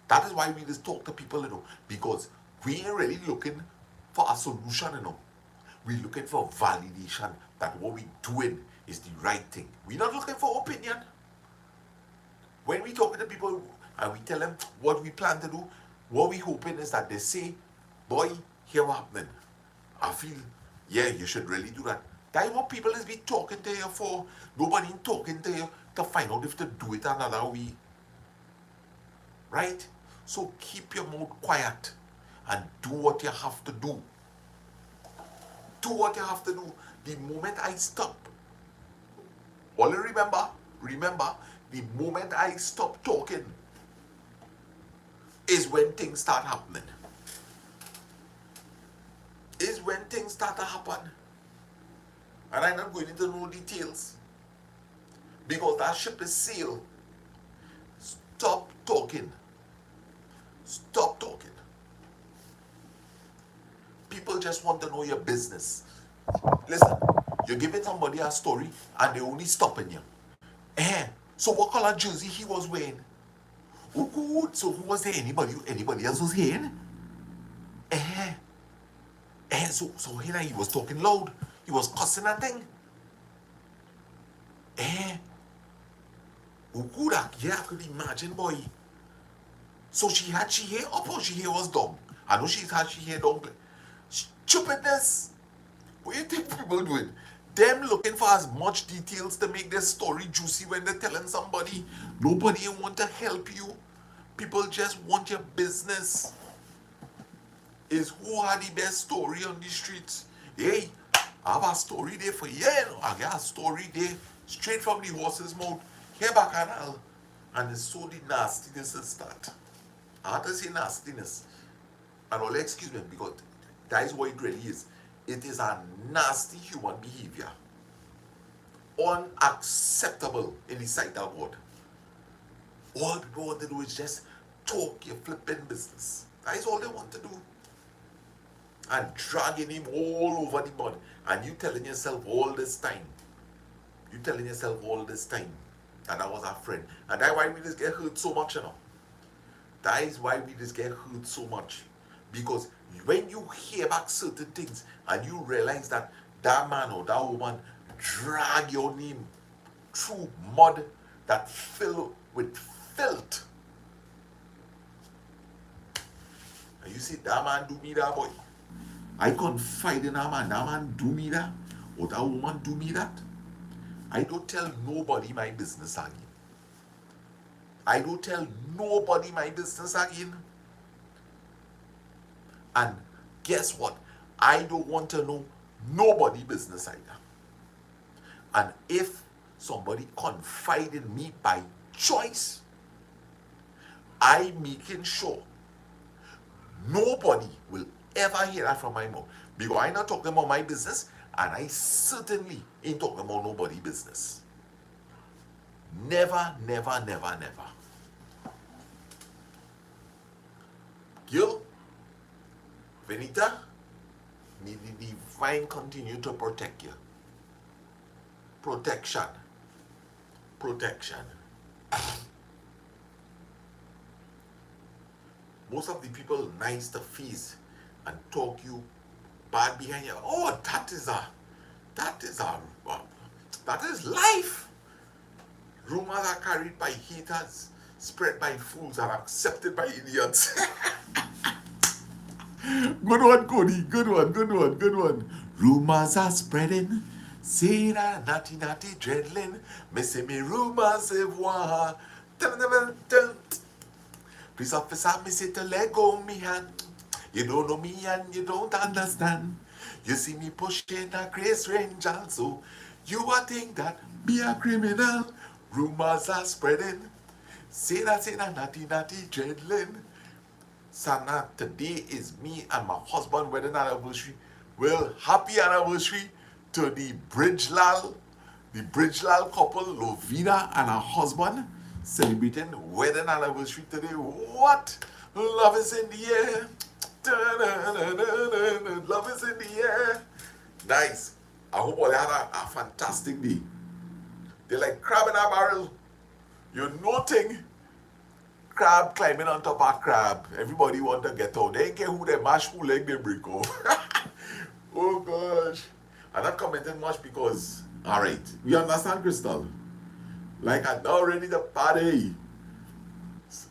That is why we just talk to people, you know, because we ain't really looking for a solution, you know. We're looking for validation that what we're doing is the right thing. We're not looking for opinion. When we talk to people and we tell them what we plan to do, what we hoping is that they say, boy, here what happening. I feel, yeah, you should really do that. That's what people is be talking to you for. Nobody talking to you to find out if to do it another way. Right? So keep your mouth quiet and do what you have to do. Do what you have to do. The moment I stop, only remember, the moment I stop talking is when things start happening. Is when things start to happen. And I'm not going into no details. Because that ship is sailed. Stop talking. Stop talking. People just want to know your business. Listen, you're giving somebody a story and they only stopping you. So what color jersey he was wearing? Oh good, so who was there? Anybody else was here? So here he was talking loud. He was cussing and thing. Oh good, yeah, I could imagine, boy. So she had she hair up or she hair was down? I know she had she hair down. Stupidness. What do you think people doing? Them looking for as much details to make their story juicy when they're telling somebody. Nobody want to help you. People just want your business. Is who had the best story on the streets? Hey, I have a story there for you. I got a story there straight from the horse's mouth. Here back and all. And it's so the nastiness is that. I have to say nastiness. And all excuse me because that is what it really is. It is a nasty human behavior. Unacceptable in the sight of God. All people want to do is just talk your flipping business. That is all they want to do. And dragging him all over the mud. And you telling yourself all this time. And I was a friend. And that's why we just get hurt so much, you know. That is why we just get hurt so much. Because when you hear back certain things and you realize that that man or that woman drag your name through mud that fill with filth. And you see, that man do me that, boy. I confide in that man do me that, or that woman do me that. I don't tell nobody my business again. And guess what? I don't want to know nobody business either. And if somebody confide in me by choice, I'm making sure nobody will ever hear that from my mouth. Because I'm not talking about my business, and I certainly ain't talking about nobody's business. Never, never, never, never. Girl, Benita, may the divine continue to protect you. Protection. Protection. Most of the people nice to face and talk you bad behind you. Oh, that is life. Rumors are carried by haters, spread by fools, and accepted by idiots. Good one, Cody. Good one. Rumors are spreading. Say that natty dreadling. Me say me rumors have war. Police officer, me say to let go me hand. You don't know me and you don't understand. You see me pushing a grace range also. You are think that be a criminal. Rumors are spreading. Say that natty dreadling. Sana, today is me and my husband wedding anniversary. Well, happy anniversary to the Bridgelal couple, Lovina and her husband, celebrating wedding anniversary today. What? Love is in the air. Love is in the air. Nice. I hope all had a fantastic day. They're like crab in a barrel. You nothing. Crab climbing on top of crab. Everybody want to get out. They ain't care who they mash, who leg they break off. Oh gosh. I'm not commenting much because, alright, we understand, Crystal. Like I'm now ready to party.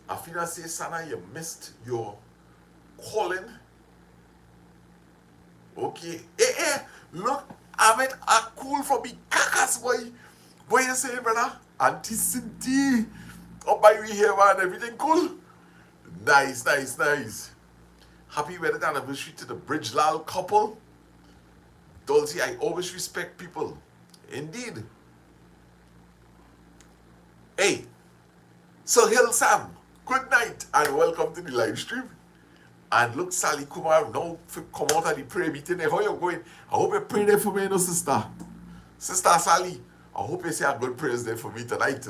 Afina says, Sana, you missed your calling. Okay. Look, I'm it a cool for me kakas, boy. What you say, brother? Auntie Cindy. Up by we here, man. Everything cool? Nice. Happy wedding anniversary to the Bridgelal couple. Dulcie, I always respect people. Indeed. Hey, so Hill Sam, good night and welcome to the live stream. And look, Sally Kumar, now come out of the prayer meeting. How you going? I hope you pray there for me, sister. Sister Sally, I hope you say a good prayers there for me tonight,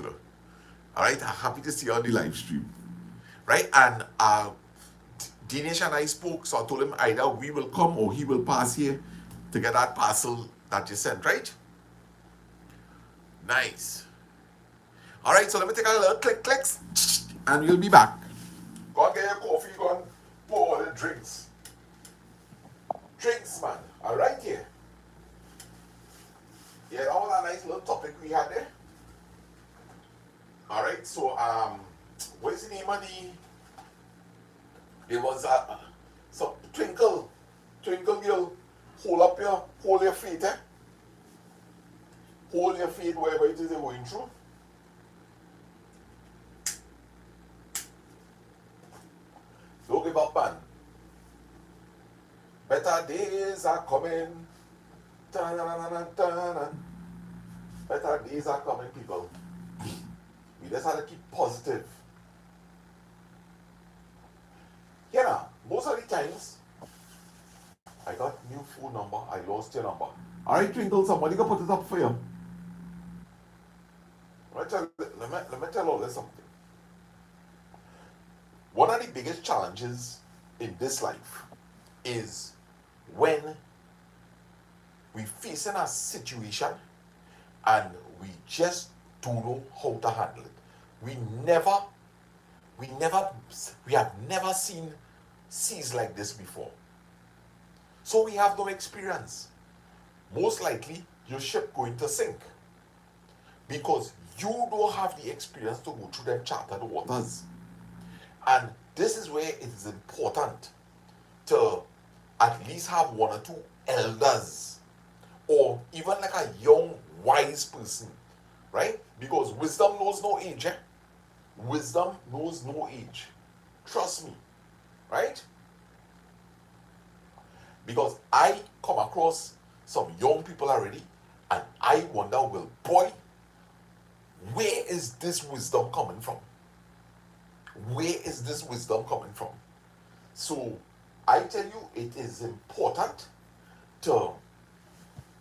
Alright, I'm happy to see you on the live stream. Right, and Dinesh and I spoke, so I told him either we will come or he will pass here to get that parcel that you sent, right? Nice. Alright, so let me take a little clicks, and we'll be back. Go and get your coffee, go and pour all the drinks. Drinks, man. Alright, here. Yeah, all that nice little topic we had there. Alright, so what is the name of there was some twinkle girl, hold your feet, hold your feet wherever it is you're going through. Don't give up, man. Better days are coming. Better days are coming, people. We just have to keep positive. You know, most of the times, I got new phone number, I lost your number. Alright, Twinkle, somebody go put it up for you. Let me tell you all this something. One of the biggest challenges in this life is when we facing a situation and we just don't know how to handle it. We have never seen seas like this before. So we have no experience. Most likely, your ship going to sink because you don't have the experience to go through them charted waters. And this is where it is important to at least have one or two elders or even like a young, wise person, right? Because wisdom knows no age. Wisdom knows no age. Trust me, right? Because I come across some young people already and I wonder, well, boy, where is this wisdom coming from? Where is this wisdom coming from? So I tell you, it is important to,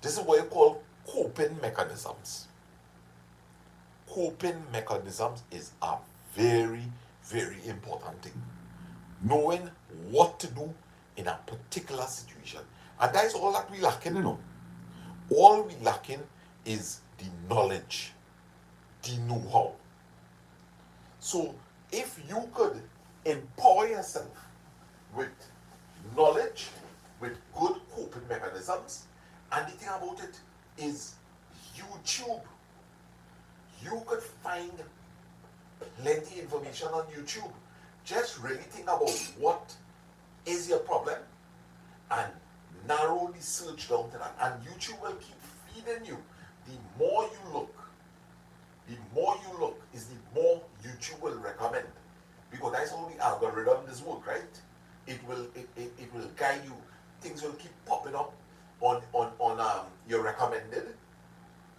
this is what you call coping mechanisms. Coping mechanisms is a very, very important thing. Knowing what to do in a particular situation. And that is all that we lacking, you know. All we lacking is the knowledge, the know-how. So if you could empower yourself with knowledge, with good coping mechanisms, and the thing about it is YouTube. You could find plenty information on YouTube. Just really think about what is your problem and narrow the search down to that. And YouTube will keep feeding you. The more you look is the more YouTube will recommend. Because that's how the algorithm does work, right? It will guide you. Things will keep popping up on your recommended,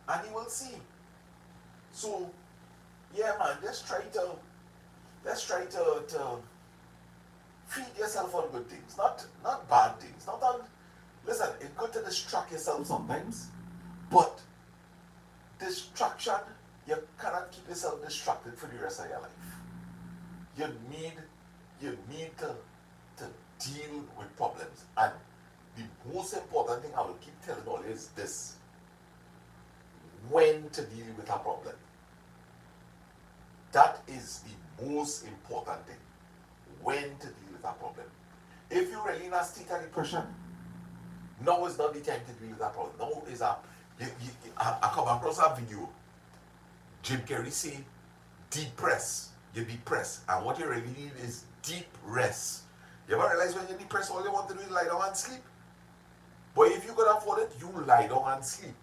and you will see. So yeah, man, let's try to feed yourself on good things, not bad things. Not on listen, it's good to distract yourself sometimes, but distraction, you cannot keep yourself distracted for the rest of your life. You need to deal with problems. And the most important thing I will keep telling all is this: when to deal with a problem. That is the most important thing. When to deal with a problem. If you're really in a state of depression, now is not the time to deal with that problem. Now is I come across a video. Jim Carrey say, depress. You're depressed. And what you really need is deep rest. You ever realize when you're depressed, all you want to do is lie down and sleep? But if you could afford it, you lie down and sleep.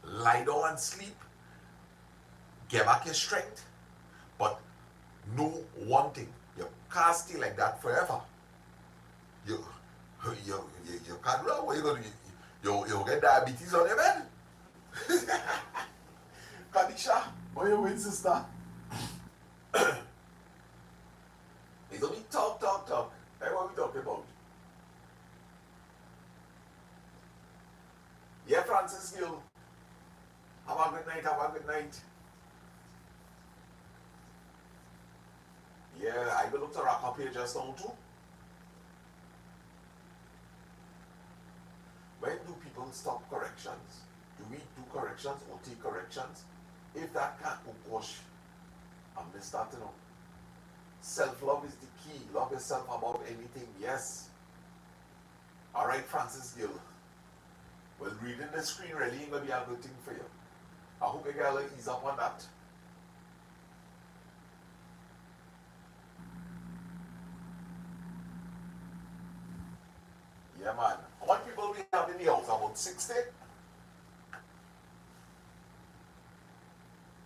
Lie down and sleep. Get back your strength. But know one thing. You can't stay like that forever. You can't run. What are you going to do? You'll get diabetes on your bed. Kadisha, what are you doing, sister? It's only talk. That's what we talking about. Yeah, Francis Gill. Have a good night. Yeah, I will look to wrap up here just now too. When do people stop corrections? Do we do corrections or take corrections? If that can't, oh gosh, I missed that, you know. Self-love is the key. Love yourself about anything, yes. All right, Francis Gill. Well, reading the screen really ain't going to be a good thing for you. I hope you get a little ease up on that. Yeah, man. How many people we have in the house? About 60?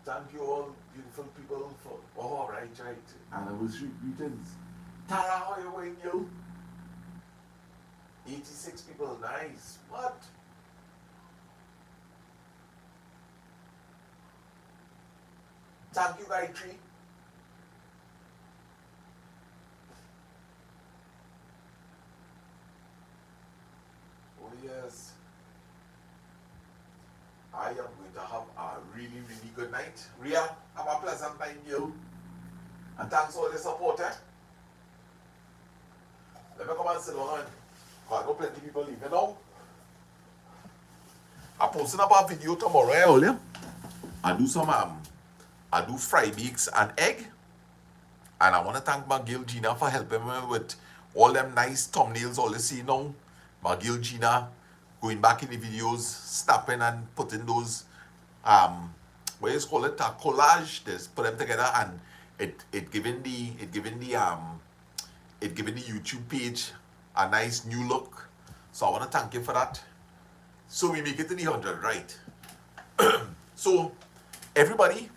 Thank you all, beautiful people, for... Oh, right. Anniversary greetings. Tara, how are you going, you? 86 people, nice. What? Thank you, Gayatri. Oh, yes. I am going to have a really, really good night. Ria, have a pleasant night, you. And thanks for all the support, eh? Let me come and sit down. I know plenty of people leaving now. I'm posting up a video tomorrow, earlier. I do fry beaks and egg. And I want to thank my girl Gina for helping me with all them nice thumbnails, all you see now. My girl Gina going back in the videos, snapping and putting those what is call it, a collage. Just put them together, and it giving the YouTube page a nice new look. So I want to thank you for that. So we make it to the 100, right? So everybody,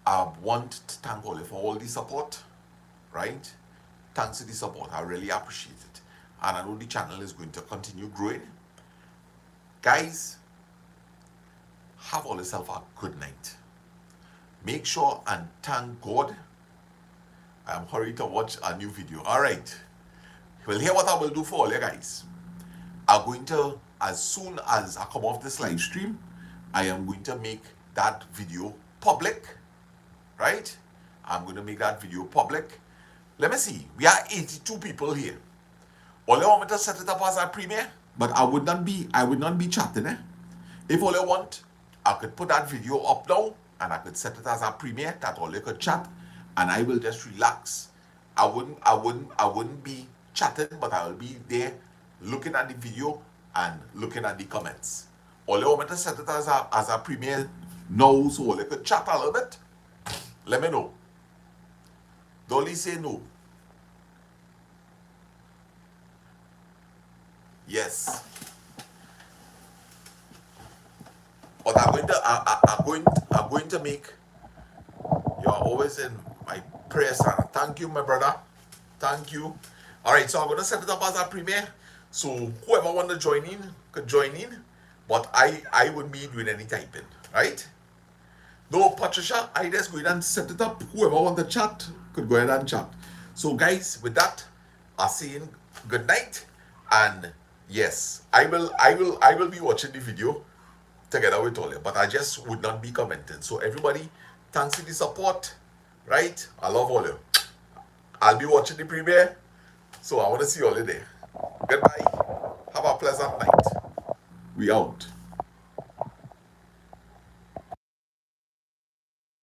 I want to thank all you for all the support, right? Thanks for the support. I really appreciate it. And I know the channel is going to continue growing. Guys, have all yourself a good night. Make sure and thank God. I am hurried to watch a new video. All right. Well, here what I will do for all you guys. I'm going to, as soon as I come off this live stream, I am going to make that video public. Right? I'm going to make that video public. Let me see. We are 82 people here. All you want me to set it up as a premiere? But I would not be chatting, eh? If all you want, I could put that video up now and I could set it as a premiere that all you could chat and I will just relax. I wouldn't be chatting, but I will be there looking at the video and looking at the comments. All you want me to set it as a premiere now so all you could chat a little bit? Let me know. Dolly say no. Yes. But I'm going to make, you're always in my prayers, and thank you, my brother. Thank you. All right, so I'm going to set it up as a premiere. So whoever want to join in could join in, but I wouldn't be doing any typing, right? No, Patricia, I just go ahead and set it up. Whoever want to chat could go ahead and chat. So guys, with that, I'll say good night. And yes, I will be watching the video together with all you, but I just would not be commenting. So everybody, thanks for the support, right? I love all you. I'll be watching the premiere, so I want to see all you there. Goodbye. Have a pleasant night. We out.